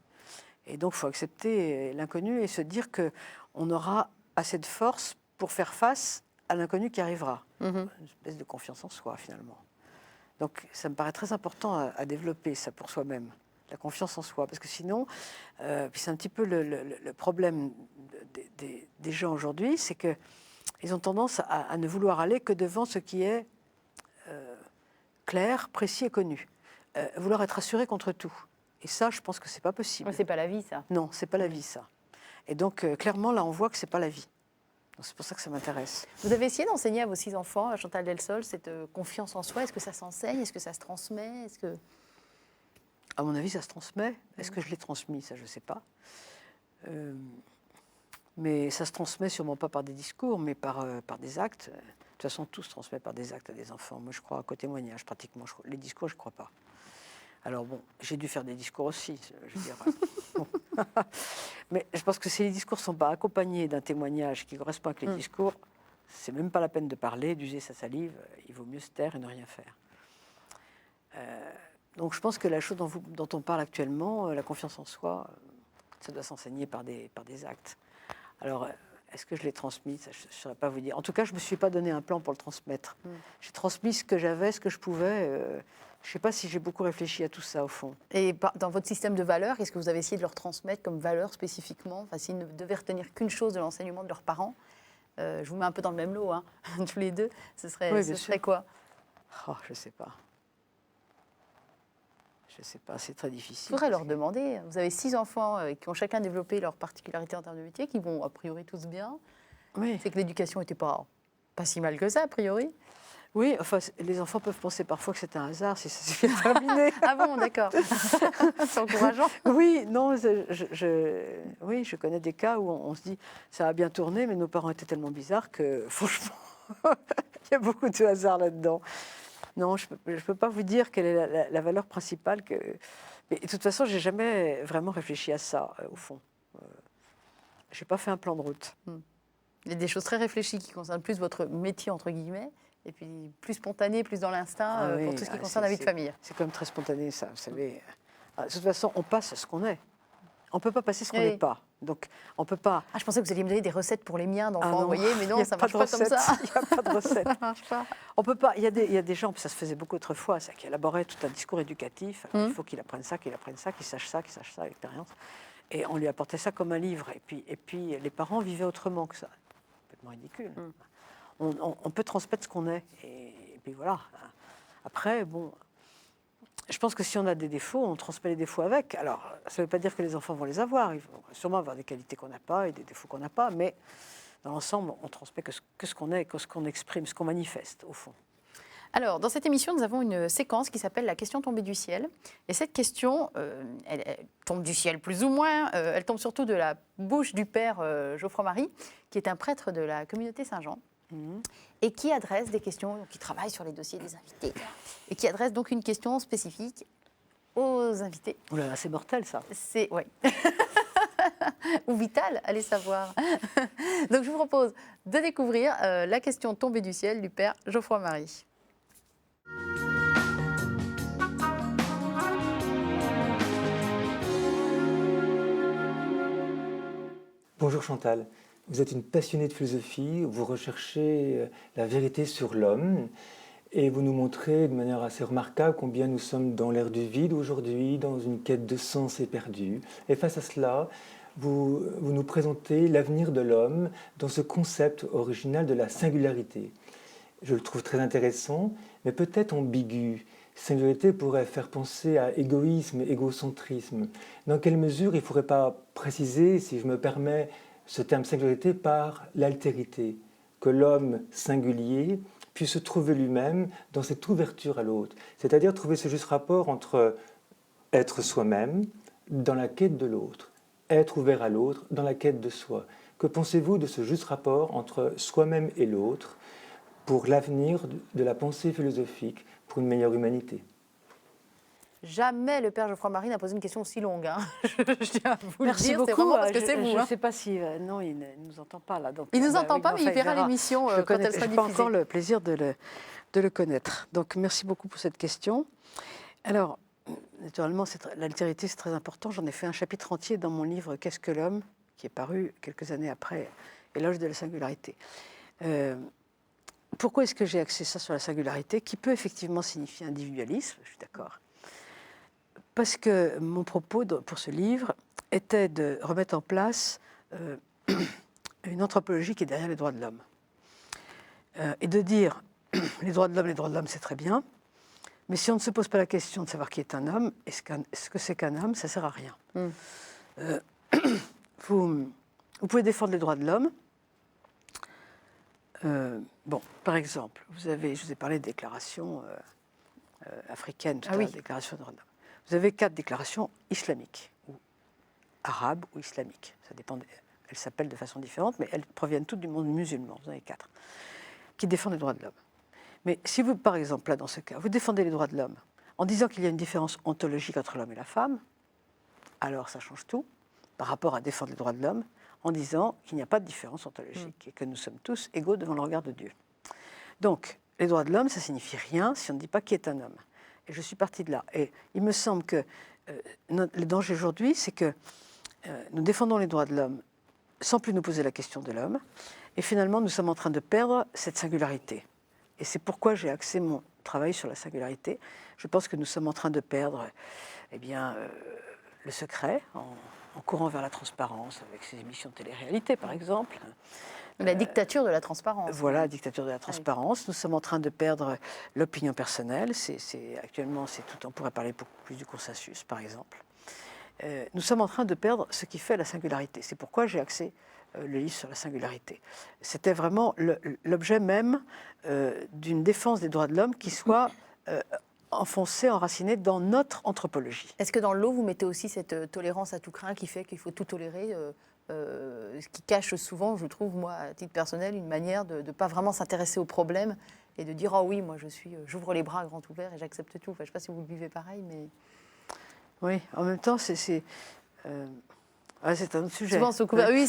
Et donc, il faut accepter l'inconnu et se dire que on aura assez de force pour faire face à l'inconnu qui arrivera. Une espèce de confiance en soi, finalement. Donc, ça me paraît très important à développer ça pour soi-même, la confiance en soi. Parce que sinon, puis c'est un petit peu le problème des gens aujourd'hui, c'est qu'ils ont tendance à ne vouloir aller que devant ce qui est clair, précis et connu. Vouloir être assuré contre tout. Et ça, je pense que c'est pas possible. C'est pas la vie, ça. Non, c'est pas la vie, ça. Et donc, clairement, là, on voit que c'est pas la vie. Donc, c'est pour ça que ça m'intéresse. Vous avez essayé d'enseigner à vos 6 enfants, à Chantal Delsol, cette confiance en soi. Est-ce que ça s'enseigne? Est-ce que ça se transmet? Est-ce que... À mon avis, ça se transmet. Est-ce que je l'ai transmis? Ça, je ne sais pas. Mais ça se transmet sûrement pas par des discours, mais par des actes. De toute façon, tout se transmet par des actes à des enfants. Moi, je crois qu'au témoignage, pratiquement. Les discours, je ne crois pas. Alors bon, j'ai dû faire des discours aussi, je veux dire. Bon. Mais je pense que si les discours ne sont pas accompagnés d'un témoignage qui correspond avec les discours, c'est même pas la peine de parler, d'user sa salive. Il vaut mieux se taire et ne rien faire. Donc je pense que la chose dont on parle actuellement, la confiance en soi, ça doit s'enseigner par des actes. Alors, est-ce que je l'ai transmis? Ça, je ne saurais pas vous dire. En tout cas, je ne me suis pas donné un plan pour le transmettre. J'ai transmis ce que j'avais, ce que je pouvais. Je ne sais pas si j'ai beaucoup réfléchi à tout ça, au fond. Et dans votre système de valeurs, qu'est-ce que vous avez essayé de leur transmettre comme valeurs spécifiquement? Enfin, s'ils ne devaient retenir qu'une chose de l'enseignement de leurs parents, je vous mets un peu dans le même lot, hein, tous les deux, ce serait quoi? Oh, je ne sais pas. Je ne sais pas, c'est très difficile. Il faudrait leur demander. Vous avez 6 enfants qui ont chacun développé leur particularité en termes de métier, qui vont a priori tous bien. Oui. C'est que l'éducation n'était pas si mal que ça, a priori. Oui, enfin, les enfants peuvent penser parfois que c'est un hasard si ça s'est bien terminé. Ah bon, d'accord. C'est encourageant. Oui, non, oui, je connais des cas où on se dit ça a bien tourné, mais nos parents étaient tellement bizarres que franchement, il y a beaucoup de hasard là-dedans. Non, je ne peux pas vous dire quelle est la valeur principale. Mais de toute façon, je n'ai jamais vraiment réfléchi à ça, au fond. Je n'ai pas fait un plan de route. Il y a des choses très réfléchies qui concernent plus votre métier, entre guillemets, et puis plus spontané, plus dans l'instinct, pour tout ce qui concerne la vie de famille. C'est quand même très spontané, ça, vous savez. De toute façon, on passe à ce qu'on est. On ne peut pas passer ce qu'on Oui. n'est pas. Donc, on ne peut pas... Ah, je pensais que vous alliez me donner des recettes pour les miens d'enfants, non, vous voyez, mais il y non, a ça ne pas marche de pas comme recette, ça. Il n'y a pas de recette. Ça marche pas. On peut pas. Il y a des gens, ça se faisait beaucoup autrefois, ça, qui élaboraient tout un discours éducatif. Alors, il faut qu'il apprenne ça, qu'il sache ça, l'expérience. Et on lui apportait ça comme un livre. Et puis les parents vivaient autrement que ça. Complètement ridicule. On peut transmettre ce qu'on est. Et puis voilà. Après, bon, je pense que si on a des défauts, on transmet les défauts avec. Alors, ça ne veut pas dire que les enfants vont les avoir. Ils vont sûrement avoir des qualités qu'on n'a pas et des défauts qu'on n'a pas. Mais dans l'ensemble, on transmet que ce qu'on est, que ce qu'on exprime, ce qu'on manifeste, au fond. Alors, dans cette émission, nous avons une séquence qui s'appelle la question tombée du ciel. Et cette question, elle tombe du ciel plus ou moins. Elle tombe surtout de la bouche du père Geoffroy Marie, qui est un prêtre de la communauté Saint-Jean, et qui adresse des questions, qui travaille sur les dossiers des invités, et qui adresse donc une question spécifique aux invités. Oh là là, c'est mortel, ça. C'est, ouais. Ou vital, allez savoir. Donc, je vous propose de découvrir la question tombée du ciel du père Geoffroy Marie. Bonjour Chantal, vous êtes une passionnée de philosophie, vous recherchez la vérité sur l'homme et vous nous montrez de manière assez remarquable combien nous sommes dans l'ère du vide aujourd'hui, dans une quête de sens éperdue. Et face à cela, vous nous présentez l'avenir de l'homme dans ce concept original de la singularité. Je le trouve très intéressant, mais peut-être ambigu. Singularité pourrait faire penser à égoïsme, égocentrisme. Dans quelle mesure il ne faudrait pas préciser, si je me permets, ce terme singularité par l'altérité, que l'homme singulier puisse se trouver lui-même dans cette ouverture à l'autre, c'est-à-dire trouver ce juste rapport entre être soi-même dans la quête de l'autre, être ouvert à l'autre dans la quête de soi. Que pensez-vous de ce juste rapport entre soi-même et l'autre pour l'avenir de la pensée philosophique, pour une meilleure humanité? Jamais le père Geoffroy Marie n'a posé une question aussi longue. Hein. Je tiens à vous Merci le dire, beaucoup. c'est vraiment parce que c'est Je vous. ne hein. sais pas si... non, il ne nous entend pas, là. Donc, Il ne nous entend oui, pas, mais il verra l'émission quand elle sera Je n'ai diffusée. pas encore le plaisir de le connaître. Donc, merci beaucoup pour cette question. Alors, naturellement, l'altérité, c'est très important. J'en ai fait un chapitre entier dans mon livre « Qu'est-ce que l'homme ?», qui est paru quelques années après « Éloge de la singularité ». Pourquoi est-ce que j'ai axé ça sur la singularité, qui peut effectivement signifier individualisme, je suis d'accord. Parce que mon propos pour ce livre était de remettre en place une anthropologie qui est derrière les droits de l'homme. Et de dire, les droits de l'homme, c'est très bien, mais si on ne se pose pas la question de savoir qui est un homme, ce que c'est qu'un homme, ça ne sert à rien. Vous pouvez défendre les droits de l'homme. Bon, par exemple, je vous ai parlé de déclarations africaines, tout à l'heure, déclaration des droits de l'homme. Vous avez 4 déclarations islamiques, ou arabes ou islamiques. Ça dépend. Elles s'appellent de façon différente, mais elles proviennent toutes du monde musulman. Vous en avez 4 qui défendent les droits de l'homme. Mais si vous, par exemple, là, dans ce cas, vous défendez les droits de l'homme en disant qu'il y a une différence ontologique entre l'homme et la femme, alors ça change tout par rapport à défendre les droits de l'homme en disant qu'il n'y a pas de différence ontologique et que nous sommes tous égaux devant le regard de Dieu. Donc, les droits de l'homme, ça ne signifie rien si on ne dit pas qui est un homme. Et je suis partie de là. Et il me semble que le danger aujourd'hui, c'est que nous défendons les droits de l'homme sans plus nous poser la question de l'homme. Et finalement, nous sommes en train de perdre cette singularité. Et c'est pourquoi j'ai axé mon travail sur la singularité. Je pense que nous sommes en train de perdre le secret en courant vers la transparence avec ces émissions de télé-réalité, par exemple. La dictature de la transparence. Voilà, la dictature de la transparence. Nous sommes en train de perdre l'opinion personnelle. Actuellement, on pourrait parler beaucoup plus du consensus, par exemple. Nous sommes en train de perdre ce qui fait la singularité. C'est pourquoi j'ai axé le livre sur la singularité. C'était vraiment l'objet même d'une défense des droits de l'homme qui soit enfoncée, enracinée dans notre anthropologie. Est-ce que dans l'eau, vous mettez aussi cette tolérance à tout craint qui fait qu'il faut tout tolérer ce qui cache souvent, je trouve, moi, à titre personnel, une manière de ne pas vraiment s'intéresser au problème et de dire « Ah oui, moi, j'ouvre les bras grand ouverts et j'accepte tout ». Enfin, je ne sais pas si vous le vivez pareil, mais... Oui, en même temps, c'est un autre sujet. Souvent, oui,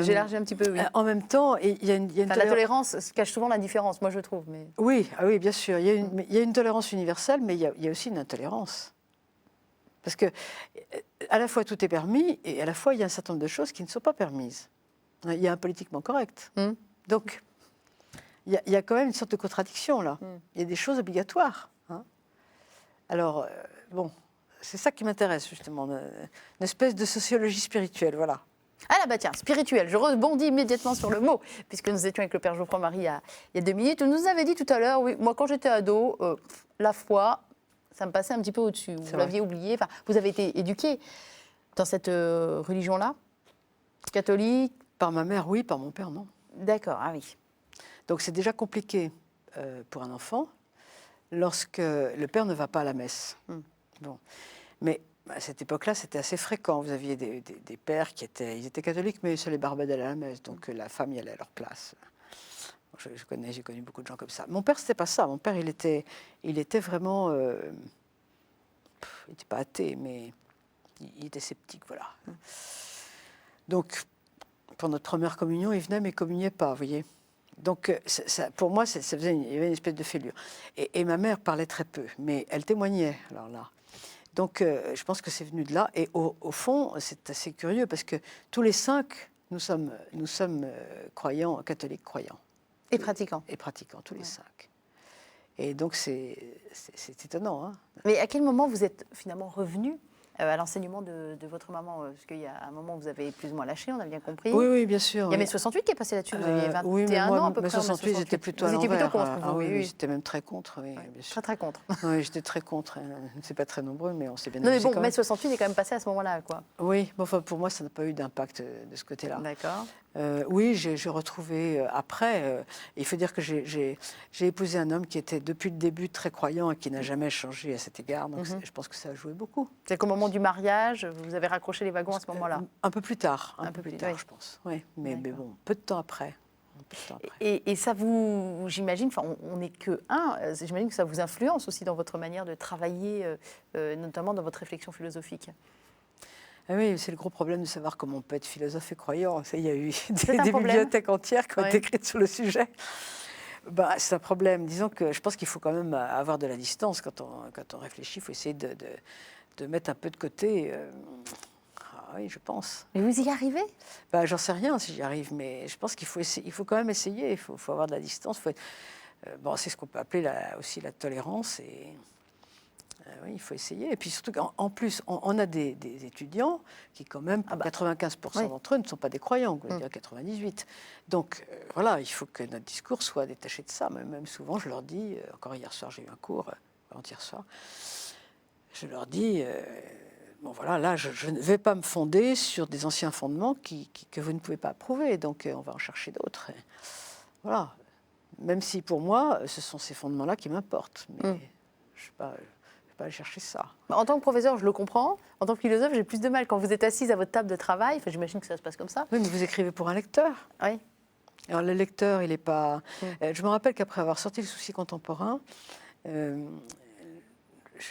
j'élargis un petit peu, oui. En même temps, il y a une la tolérance cache souvent l'indifférence, moi, je trouve. Mais... Oui, oui, bien sûr. Il y a une tolérance universelle, mais il y a aussi une intolérance. Parce que à la fois tout est permis et à la fois il y a un certain nombre de choses qui ne sont pas permises. Il y a un politiquement correct. Donc il y a quand même une sorte de contradiction là. Il y a des choses obligatoires. Hein. Alors bon, c'est ça qui m'intéresse justement, une espèce de sociologie spirituelle, voilà. Ah là, bah tiens, spirituel. Je rebondis immédiatement sur le mot, puisque nous étions avec le Père Geoffroy-Marie il y a 2 minutes. Vous nous avez dit tout à l'heure, oui, moi quand j'étais ado, la foi, ça me passait un petit peu au-dessus. Vous l'aviez oublié. Enfin, vous avez été éduqué dans cette religion-là, catholique. Par ma mère, oui, par mon père, non. D'accord, ah oui. Donc c'est déjà compliqué pour un enfant lorsque le père ne va pas à la messe. Bon. Mais à cette époque-là, c'était assez fréquent. Vous aviez des pères ils étaient catholiques, mais ça les barbait d'aller à la messe. Donc la femme y allait à leur place. J'ai connu beaucoup de gens comme ça. Mon père, c'était pas ça. Mon père, il était vraiment... il n'était pas athée, mais il était sceptique, voilà. Donc, pour notre première communion, il venait, mais il ne communiait pas, vous voyez. Donc, pour moi, il y avait une espèce de fêlure. Et ma mère parlait très peu, mais elle témoignait, alors là. Donc, je pense que c'est venu de là. Et au fond, c'est assez curieux, parce que tous les 5, nous sommes croyants, catholiques croyants. Et pratiquants. Et pratiquants, tous les 5. Et donc, c'est étonnant. Hein. Mais à quel moment vous êtes finalement revenu à l'enseignement de votre maman? Parce qu'il y a un moment où vous avez plus ou moins lâché, on a bien compris. Oui, bien sûr. Il y a mai 68 qui est passé là-dessus, vous aviez 21 oui, mais moi, ans à peu mai près. 68, j'étais plutôt à vous étiez l'envers. plutôt contre, oui, j'étais même très contre. Oui, bien sûr. Très, très contre. Oui, j'étais très contre. C'est pas très nombreux, mais on s'est bien Non, mais amusé bon, quand mai même. 68 est quand même passé à ce moment-là, quoi. Oui, bon, enfin, pour moi, ça n'a pas eu d'impact de ce côté-là. D'accord. Oui, j'ai retrouvé après. Il faut dire que j'ai épousé un homme qui était depuis le début très croyant et qui n'a jamais changé à cet égard. Donc je pense que ça a joué beaucoup. C'est qu'au moment du mariage, vous avez raccroché les wagons à ce moment-là. Un peu plus tard, Un peu plus tard, oui. je pense. Oui, mais bon, peu de temps après. Et ça vous, j'imagine, enfin, on n'est que un, j'imagine que ça vous influence aussi dans votre manière de travailler, notamment dans votre réflexion philosophique. Ah oui, c'est le gros problème de savoir comment on peut être philosophe et croyant. Il y a eu des problème. bibliothèques entières qui ont été écrites sur le sujet. Bah, c'est un problème. Disons que je pense qu'il faut quand même avoir de la distance quand on réfléchit. Il faut essayer de mettre un peu de côté. Oui, je pense. Mais vous y arrivez? Bah, j'en sais rien si j'y arrive, mais je pense qu'il faut quand même essayer. Il faut avoir de la distance. Bon, c'est ce qu'on peut appeler aussi la tolérance. Oui, il faut essayer. Et puis surtout qu'en plus, on a des étudiants qui, quand même, pour 95% d'entre eux, ne sont pas des croyants, on va dire 98%. Donc, voilà, il faut que notre discours soit détaché de ça. Même souvent, je leur dis, encore hier soir, j'ai eu un cours, avant-hier soir, je leur dis, bon voilà, là, je ne vais pas me fonder sur des anciens fondements que vous ne pouvez pas approuver. Donc, on va en chercher d'autres. Voilà. Même si, pour moi, ce sont ces fondements-là qui m'importent. Mais je ne sais pas... aller chercher ça. En tant que professeur, je le comprends. En tant que philosophe, j'ai plus de mal. Quand vous êtes assise à votre table de travail, enfin, j'imagine que ça se passe comme ça. Oui, mais vous écrivez pour un lecteur. Oui. Alors, le lecteur, il n'est pas... je me rappelle qu'après avoir sorti Le Souci contemporain, je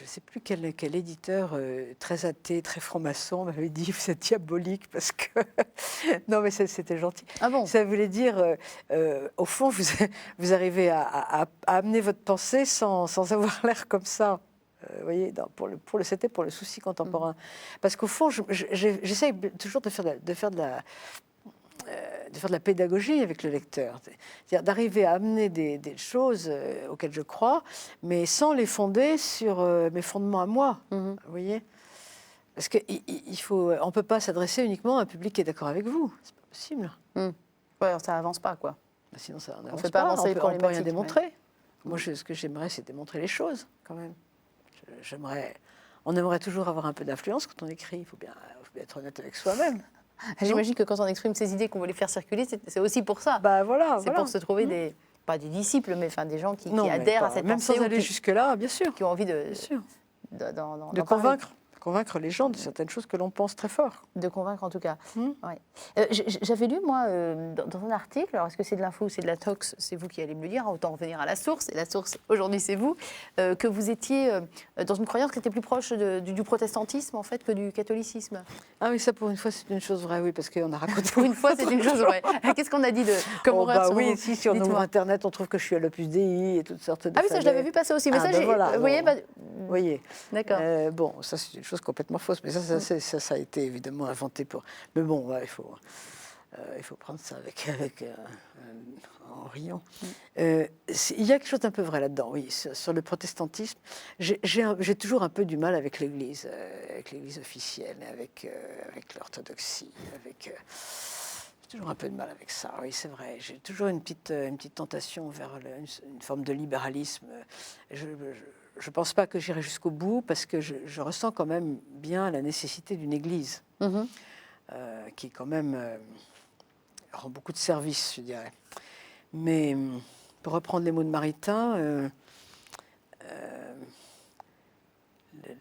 ne sais plus quel éditeur très athée, très franc-maçon m'avait dit « Vous êtes diabolique parce que... » Non, mais c'était gentil. Ah bon? Ça voulait dire, au fond, vous arrivez à amener votre pensée sans avoir l'air comme ça. Vous voyez, c'était pour Le Souci contemporain. Parce qu'au fond, j'essaye toujours de faire de la pédagogie avec le lecteur. C'est-à-dire d'arriver à amener des choses auxquelles je crois, mais sans les fonder sur mes fondements à moi. Vous voyez? Parce qu'on ne peut pas s'adresser uniquement à un public qui est d'accord avec vous. C'est pas possible. Ouais, ça avance pas, quoi. Sinon, ça on ne fait pas avancer les problématiques. On peut rien démontrer. Moi, ce que j'aimerais, c'est démontrer les choses, quand même. On aimerait toujours avoir un peu d'influence quand on écrit. Il faut bien être honnête avec soi-même. J'imagine que quand on exprime ses idées, qu'on veut les faire circuler, c'est aussi pour ça. Bah voilà. C'est pour se trouver pas des disciples, mais des gens qui adhèrent à cette même pensée. Même sans aller jusque-là, bien sûr. Qui ont envie de convaincre les gens de certaines choses que l'on pense très fort. De convaincre en tout cas. Ouais. J'avais lu, moi, dans un article, alors est-ce que c'est de l'info ou c'est de la tox, c'est vous qui allez me le dire, autant revenir à la source, et la source aujourd'hui c'est vous, que vous étiez dans une croyance qui était plus proche du protestantisme en fait que du catholicisme. Ah oui, ça pour une fois c'est une chose vraie, oui, parce qu'on a raconté... Pour une fois c'est une chose vraie. Qu'est-ce qu'on a dit comme horreur sur oui, vous? si on ouvre Internet, on trouve que je suis à l'Opus Dei et toutes sortes de... Ah oui, ça je l'avais vu passer aussi, mais ça, voilà, vous voyez, Vous voyez. D'accord. Bon, ça c'est une chose complètement fausse, mais ça a été évidemment inventé pour. Mais bon, ouais, il faut prendre ça en riant. Il y a quelque chose d'un peu vrai là-dedans, oui. Sur le protestantisme, j'ai toujours un peu du mal avec l'Église officielle, avec l'orthodoxie, j'ai toujours un peu de mal avec ça, oui, c'est vrai. J'ai toujours une petite tentation vers une forme de libéralisme. Je ne pense pas que j'irai jusqu'au bout, parce que je ressens quand même bien la nécessité d'une Église, qui quand même rend beaucoup de services, je dirais. Mais pour reprendre les mots de Maritain,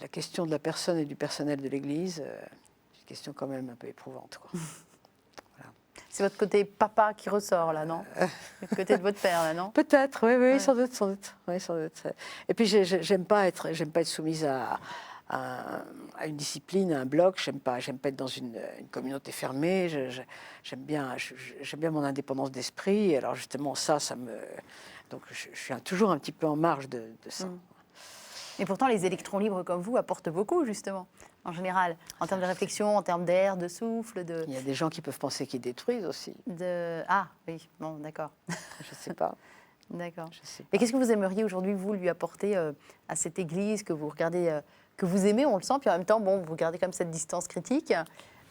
la question de la personne et du personnel de l'Église, c'est une question quand même un peu éprouvante, quoi. C'est votre côté papa qui ressort, là, non? Le côté de votre père, là, non? Peut-être, oui, Ouais. sans doute, oui, sans doute. Et puis, j'aime pas être soumise à une discipline, à un bloc. J'aime pas être dans une communauté fermée. J'aime bien mon indépendance d'esprit. Alors justement, donc je suis toujours un petit peu en marge de ça. Et pourtant, les électrons libres comme vous apportent beaucoup, justement, en général, en termes de réflexion, en termes d'air, de souffle, Il y a des gens qui peuvent penser qu'ils détruisent aussi. Ah, oui, bon, d'accord. Je sais pas. D'accord. Je sais pas. Et qu'est-ce que vous aimeriez aujourd'hui, vous, lui apporter à cette Église que vous regardez, que vous aimez, on le sent, puis en même temps, bon, vous gardez comme cette distance critique.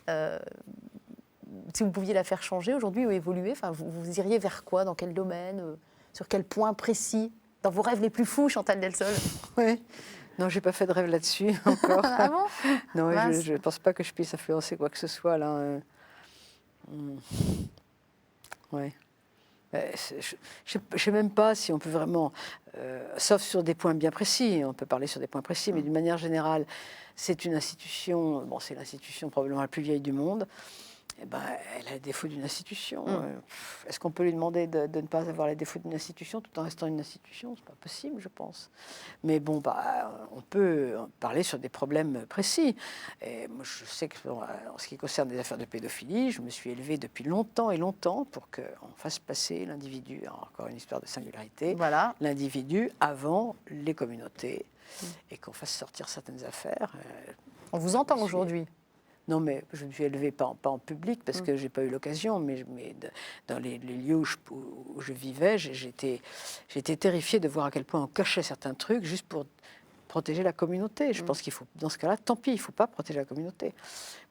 Si vous pouviez la faire changer aujourd'hui ou évoluer, enfin, vous iriez vers quoi? Dans quel domaine? Sur quel point précis? Dans vos rêves les plus fous, Chantal Delsol? Oui. Non, j'ai pas fait de rêve là-dessus encore. Ah bon? Non, Mince. je ne pense pas que je puisse influencer quoi que ce soit là. Ouais. Je ne sais même pas si on peut vraiment, sauf sur des points bien précis, on peut parler sur des points précis, mais d'une manière générale, c'est une institution, bon, c'est l'institution probablement la plus vieille du monde. Eh ben, elle a les défauts d'une institution. Est-ce qu'on peut lui demander de ne pas avoir les défauts d'une institution tout en restant une institution? C'est pas possible, je pense. Mais bon, on peut parler sur des problèmes précis. Et moi, je sais que en ce qui concerne des affaires de pédophilie, je me suis élevée depuis longtemps et longtemps pour qu'on fasse passer l'individu, encore une histoire de singularité, Voilà. l'individu avant les communautés, et qu'on fasse sortir certaines affaires. On vous entend aujourd'hui. Non, mais je me suis élevée pas en public parce que j'ai pas eu l'occasion, mais dans les lieux où je vivais, j'étais terrifiée de voir à quel point on cachait certains trucs juste pour protéger la communauté. Je pense qu'il faut, dans ce cas-là, tant pis, il ne faut pas protéger la communauté.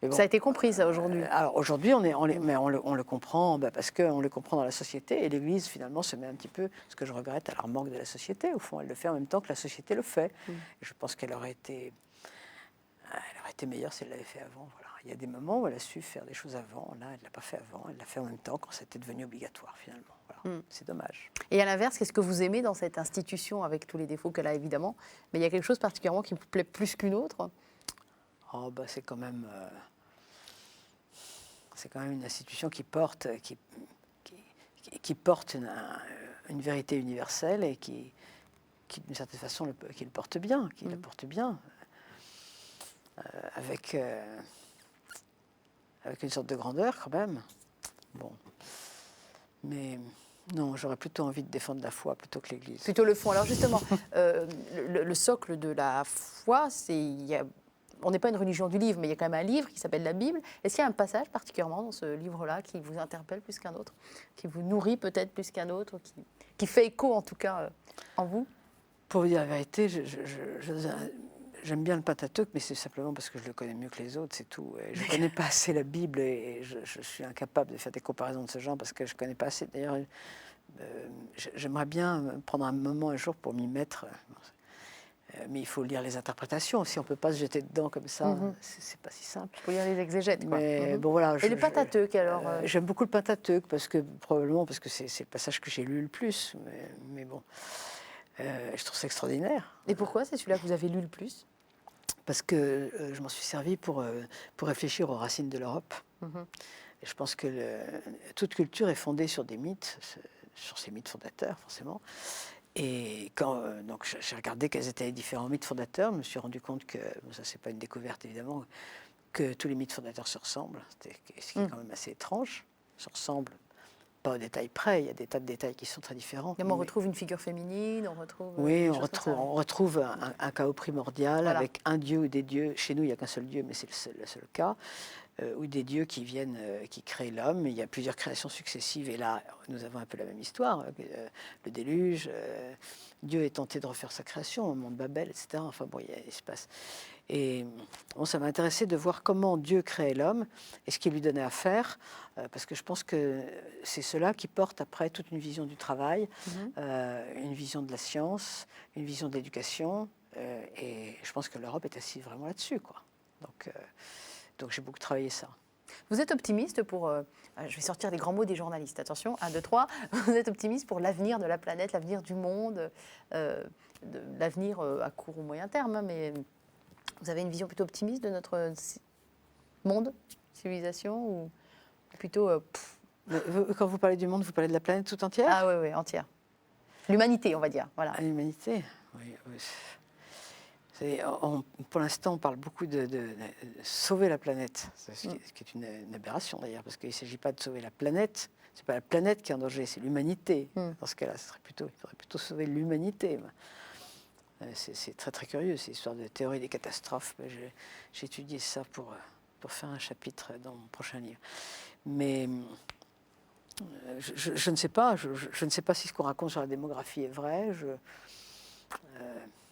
Mais bon, Ça a été compris, ça, aujourd'hui. Alors aujourd'hui, on le comprend, parce qu'on le comprend dans la société, et l'Église, finalement, se met un petit peu, ce que je regrette, à la remorque de la société. Au fond, elle le fait en même temps que la société le fait. Et je pense qu'elle aurait été meilleure si elle l'avait fait avant. Voilà. Il y a des moments où elle a su faire des choses avant. Là, elle ne l'a pas fait avant. Elle l'a fait en même temps quand c'était devenu obligatoire, finalement. Voilà. C'est dommage. Et à l'inverse, qu'est-ce que vous aimez dans cette institution, avec tous les défauts qu'elle a, évidemment? Mais il y a quelque chose particulièrement qui vous plaît plus qu'une autre? Oh, c'est quand même une institution qui porte une vérité universelle et qui d'une certaine façon, qui le porte bien, la porte bien. Avec une sorte de grandeur quand même. Bon. Mais non, j'aurais plutôt envie de défendre la foi plutôt que l'Église. Plutôt le fond. Alors justement, le socle de la foi, on n'est pas une religion du livre, mais il y a quand même un livre qui s'appelle la Bible. Est-ce qu'il y a un passage particulièrement dans ce livre-là qui vous interpelle plus qu'un autre, qui vous nourrit peut-être plus qu'un autre, qui fait écho en tout cas en vous? Pour vous dire la vérité, j'aime bien le Pentateuque, mais c'est simplement parce que je le connais mieux que les autres, c'est tout. Et je ne connais pas assez la Bible et je suis incapable de faire des comparaisons de ce genre parce que je ne connais pas assez. D'ailleurs, j'aimerais bien prendre un moment un jour pour m'y mettre. Mais il faut lire les interprétations. Si on ne peut pas se jeter dedans comme ça, c'est pas si simple. Il faut lire les exégètes, quoi. Mais bon, voilà. Et le Pentateuque, alors j'aime beaucoup le Pentateuque, probablement parce que c'est le passage que j'ai lu le plus. Mais bon, je trouve ça extraordinaire. Et pourquoi c'est celui-là que vous avez lu le plus? Parce que je m'en suis servi pour réfléchir aux racines de l'Europe. Et je pense que toute culture est fondée sur des mythes, sur ces mythes fondateurs, forcément. Et quand donc j'ai regardé quels étaient les différents mythes fondateurs, je me suis rendu compte que, ça c'est pas une découverte évidemment, que tous les mythes fondateurs se ressemblent, ce qui est quand même assez étrange, se ressemblent pas au détail près, il y a des tas de détails qui sont très différents. On retrouve une figure féminine, on retrouve... Oui, des on choses comme ça. retrouve un chaos primordial Voilà. avec un dieu ou des dieux. Chez nous, il n'y a qu'un seul dieu, mais c'est le seul cas. Ou des dieux qui viennent, qui créent l'homme. Il y a plusieurs créations successives, et là, nous avons un peu la même histoire. Le déluge, Dieu est tenté de refaire sa création, au monde Babel, etc. Enfin bon, il se passe. Et bon, ça m'a intéressé de voir comment Dieu créait l'homme et ce qu'il lui donnait à faire, parce que je pense que c'est cela qui porte après toute une vision du travail, une vision de la science, une vision de l'éducation, et je pense que l'Europe est assise vraiment là-dessus, quoi. Donc j'ai beaucoup travaillé ça. Vous êtes optimiste pour... je vais sortir les grands mots des journalistes. Attention, 1, 2, 3. Vous êtes optimiste pour l'avenir de la planète, l'avenir du monde, l'avenir à court ou moyen terme, hein, mais vous avez une vision plutôt optimiste de notre monde, civilisation, ou plutôt... Quand vous parlez du monde, vous parlez de la planète tout entière? Ah oui, oui, entière. L'humanité, on va dire. Voilà. L'humanité, oui. Pour l'instant, on parle beaucoup de sauver la planète, ce qui est une aberration d'ailleurs, parce qu'il ne s'agit pas de sauver la planète, ce n'est pas la planète qui est en danger, c'est l'humanité. Dans ce cas-là, il faudrait plutôt sauver l'humanité. C'est très très curieux, c'est l'histoire de théorie des catastrophes. J'ai étudié ça pour faire un chapitre dans mon prochain livre. Mais je ne sais pas, je ne sais pas si ce qu'on raconte sur la démographie est vrai.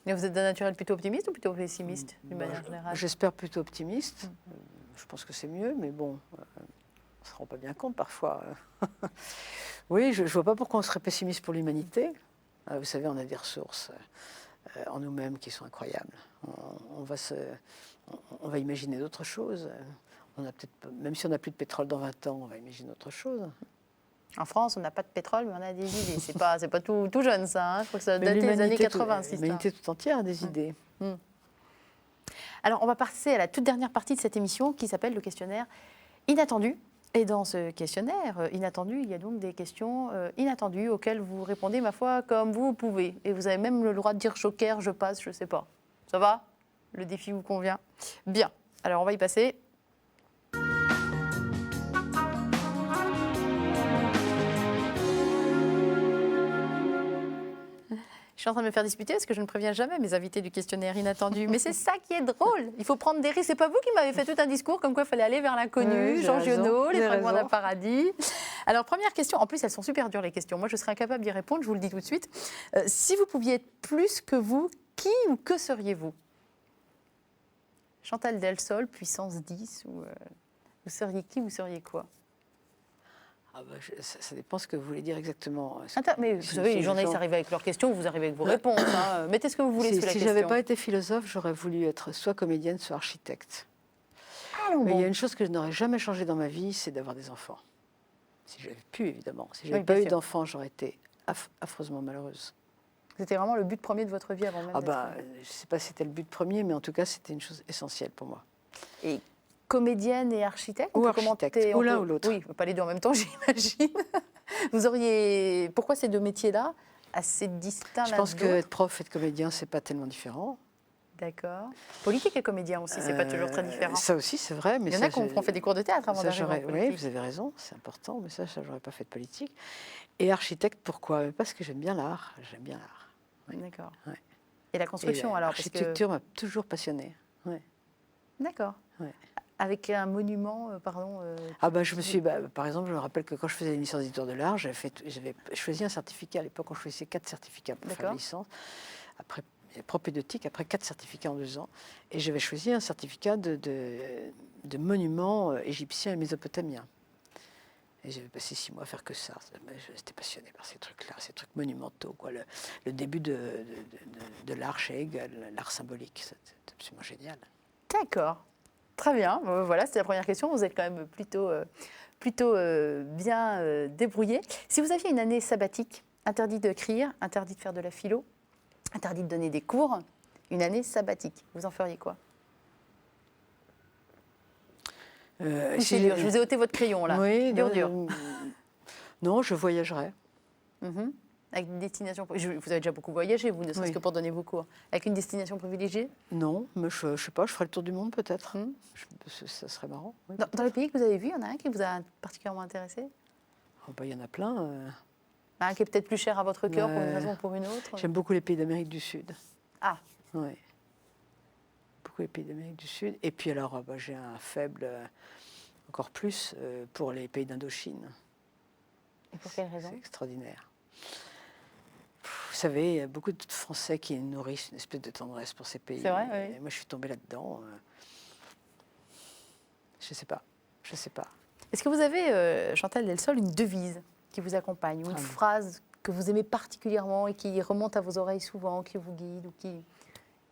Mais vous êtes d'un naturel plutôt optimiste ou plutôt pessimiste, d'une manière générale? J'espère plutôt optimiste. Je pense que c'est mieux, mais bon, on ne se rend pas bien compte parfois. Oui, je ne vois pas pourquoi on serait pessimiste pour l'humanité. Vous savez, on a des ressources en nous-mêmes qui sont incroyables. On va imaginer d'autres choses. Même si on n'a plus de pétrole dans 20 ans, on va imaginer autre chose. En France, on n'a pas de pétrole, mais on a des idées. C'est pas tout jeune, ça. Hein. Je crois que ça date des années 80. L'humanité tout entière a des idées. Alors, on va passer à la toute dernière partie de cette émission qui s'appelle le questionnaire inattendu. Et dans ce questionnaire inattendu, il y a donc des questions inattendues auxquelles vous répondez, ma foi, comme vous pouvez. Et vous avez même le droit de dire joker, je passe, je ne sais pas. Ça va? Le défi vous convient? Bien. Alors, on va y passer. Je suis en train de me faire disputer parce que je ne préviens jamais mes invités du questionnaire inattendu. Mais c'est ça qui est drôle. Il faut prendre des risques. C'est pas vous qui m'avez fait tout un discours comme quoi il fallait aller vers l'inconnu, Oui, Jean Giono, les fragments d'un raison. paradis. Alors, première question. En plus, elles sont super dures, les questions. Moi, je serais incapable d'y répondre, je vous le dis tout de suite. Si vous pouviez être plus que vous, qui ou que seriez-vous? Chantal Delsol, puissance 10, ou vous seriez qui, vous seriez quoi? Ça dépend ce que vous voulez dire exactement. Attends, mais vous savez, les journalistes arrivent avec leurs questions, vous arrivez avec vos réponses. Hein. Mettez ce que vous voulez sous la Si question. je n'avais pas été philosophe, j'aurais voulu être soit comédienne, soit architecte. Mais il y a une chose que je n'aurais jamais changée dans ma vie, c'est d'avoir des enfants. Si j'avais pu, évidemment. Si je n'avais pas eu d'enfants, j'aurais été affreusement malheureuse. C'était vraiment le but premier de votre vie avant même Je ne sais pas si c'était le but premier, mais en tout cas, c'était une chose essentielle pour moi. Et comédienne et architecte? Ou architecte, ou l'un ou l'autre. Oui, pas les deux en même temps, j'imagine. Vous auriez... Pourquoi ces deux métiers-là, assez distincts? Je pense qu'être prof et être comédien, ce n'est pas tellement différent. D'accord. Politique et comédien aussi, c'est pas toujours très différent. Ça aussi, c'est vrai. Mais il y en a qui ont fait des cours de théâtre avant d'arriver en politique. Oui, vous avez raison, c'est important, mais ça j'aurais pas fait de politique. Et architecte, pourquoi? Parce que j'aime bien l'art. Oui. D'accord. Ouais. Et la construction, alors? L'architecture m'a toujours passionnée. Ouais. D'accord. Ouais. Avec un monument, pardon. Par exemple, je me rappelle que quand je faisais une licence d'histoire de l'art, j'avais choisi un certificat. À l'époque, on choisissait 4 certificats pour faire la licence. Après, propédeutique, après 4 certificats en 2 ans. Et j'avais choisi un certificat de monuments égyptiens et mésopotamiens. Et j'avais passé 6 mois à faire que ça. J'étais passionnée par ces trucs-là, ces trucs monumentaux, quoi. Le début de l'art chez Hegel, l'art symbolique, c'est absolument génial. D'accord. Très bien. Voilà, c'était la première question. Vous êtes quand même plutôt bien débrouillé. Si vous aviez une année sabbatique, interdit d'écrire, interdit de faire de la philo, interdit de donner des cours, une année sabbatique, vous en feriez quoi? Je vous ai ôté votre crayon, là. Oui, dur. Non, je voyagerais. Avec une destination... Vous avez déjà beaucoup voyagé, vous, ne serait-ce que pour donner vos cours. Avec une destination privilégiée? Non, mais je ne sais pas, je ferais le tour du monde peut-être. Ça serait marrant. Oui, dans les pays que vous avez vus, il y en a un qui vous a particulièrement intéressé? Oh, bah, il y en a plein. Un qui est peut-être plus cher à votre cœur pour une raison ou pour une autre. J'aime beaucoup les pays d'Amérique du Sud. Ah, Oui. Beaucoup les pays d'Amérique du Sud. Et puis alors, bah, j'ai un faible, encore plus, pour les pays d'Indochine. et pour quelle raison? C'est extraordinaire. Vous savez, il y a beaucoup de Français qui nourrissent une espèce de tendresse pour ces pays. C'est vrai, oui. Et moi, je suis tombée là-dedans. Je sais pas. Je sais pas. Est-ce que vous avez, Chantal Delsol, une devise qui vous accompagne, ou une phrase que vous aimez particulièrement et qui remonte à vos oreilles souvent, qui vous guide ou qui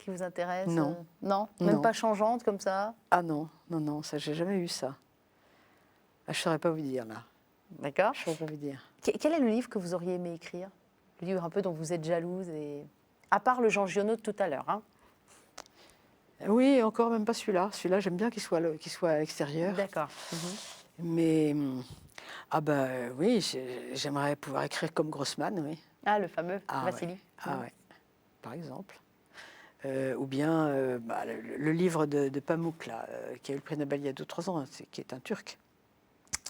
vous intéresse? Non. Non. Même Non. pas changeante comme ça? Ah non, non, non, ça, j'ai jamais eu ça. Ah, je saurais pas vous dire, là. D'accord. Je saurais pas vous dire. Quel est le livre que vous auriez aimé écrire? Le livre un peu dont vous êtes jalouse, et à part le Jean Giono de tout à l'heure. Hein. Oui, encore même pas celui-là. Celui-là, j'aime bien qu'il soit à l'extérieur. D'accord. Mais, ah bah oui, j'aimerais pouvoir écrire comme Grossman, oui. Ah, le fameux Ah, Vassili. ouais. Ah ouais, par exemple. Ou bien le livre de Pamuk, là, qui a eu le prix Nobel il y a 2-3 ans, qui est un Turc.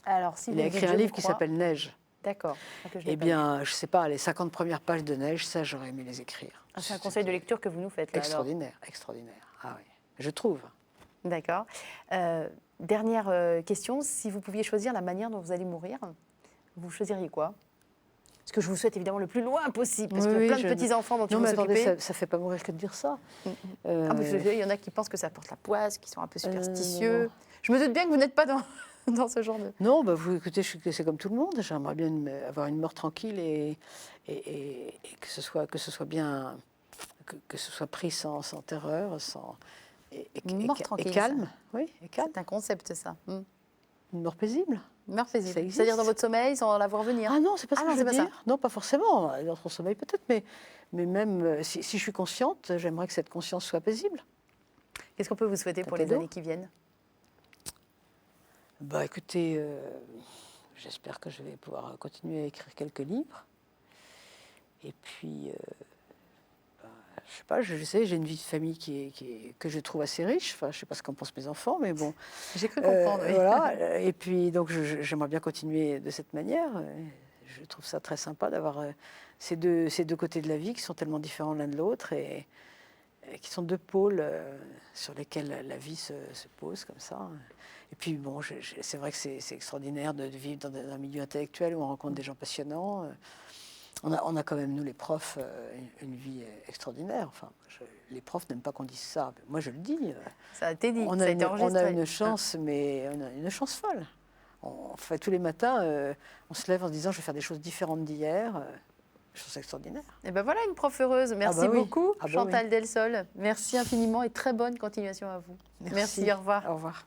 Alors, si Il vous a me dites, écrit un je livre vous qui crois. s'appelle Neige. D'accord. Que je n'ai Eh pas bien, je sais pas, les 50 premières pages de Neige, ça, j'aurais aimé les écrire. lu. Ah, c'est un conseil de lecture que vous nous faites là, alors. Extraordinaire, extraordinaire. Ah oui, je trouve. D'accord. Dernière question, si vous pouviez choisir la manière dont vous allez mourir, vous choisiriez quoi? Ce que je vous souhaite évidemment le plus loin possible, parce qu'il y a plein de petits-enfants dont il Non, faut mais attendez, s'occuper. ça fait pas mourir que de dire ça. Ah, vous savez, il y en a qui pensent que ça porte la poisse, qui sont un peu superstitieux. non. Je me doute bien que vous n'êtes pas dans ce genre de... Non, bah vous écoutez, c'est comme tout le monde. J'aimerais bien avoir une mort tranquille et que ce soit bien, que ce soit pris sans terreur, Mort tranquille, et calme. Oui, et calme. C'est un concept, ça. Une mort paisible. Mort Ça paisible. existe. C'est-à-dire dans votre sommeil, sans la voir venir. Ah non, c'est pas ça Ah que non, je veux c'est pas dire. Non, pas forcément. Dans son sommeil peut-être, mais même si je suis consciente, j'aimerais que cette conscience soit paisible. Qu'est-ce qu'on peut vous souhaiter pour les cadeau. années qui viennent? Bah écoutez, j'espère que je vais pouvoir continuer à écrire quelques livres. Et puis, je sais pas, je sais, j'ai une vie de famille que je trouve assez riche. Enfin, je sais pas ce qu'en pensent mes enfants, mais bon. J'ai cru comprendre, oui. Voilà. Et puis, donc, j'aimerais bien continuer de cette manière. Je trouve ça très sympa d'avoir ces deux côtés de la vie qui sont tellement différents l'un de l'autre et qui sont deux pôles sur lesquels la vie se pose comme ça. Et puis, bon, c'est vrai que c'est extraordinaire de vivre dans un milieu intellectuel où on rencontre des gens passionnants. On a quand même, nous les profs, une vie extraordinaire. Enfin, les profs n'aiment pas qu'on dise ça. Moi, je le dis. Ça a été dit, On ça a a été enregistré. on a une chance, mais on a une chance folle. On fait tous les matins, on se lève en se disant je vais faire des choses différentes d'hier. Je trouve ça extraordinaire. Et ben voilà une prof heureuse. Merci bah oui. beaucoup, Ah bah Chantal Delsol. Merci infiniment et très bonne continuation à vous. Merci, au revoir. Au revoir.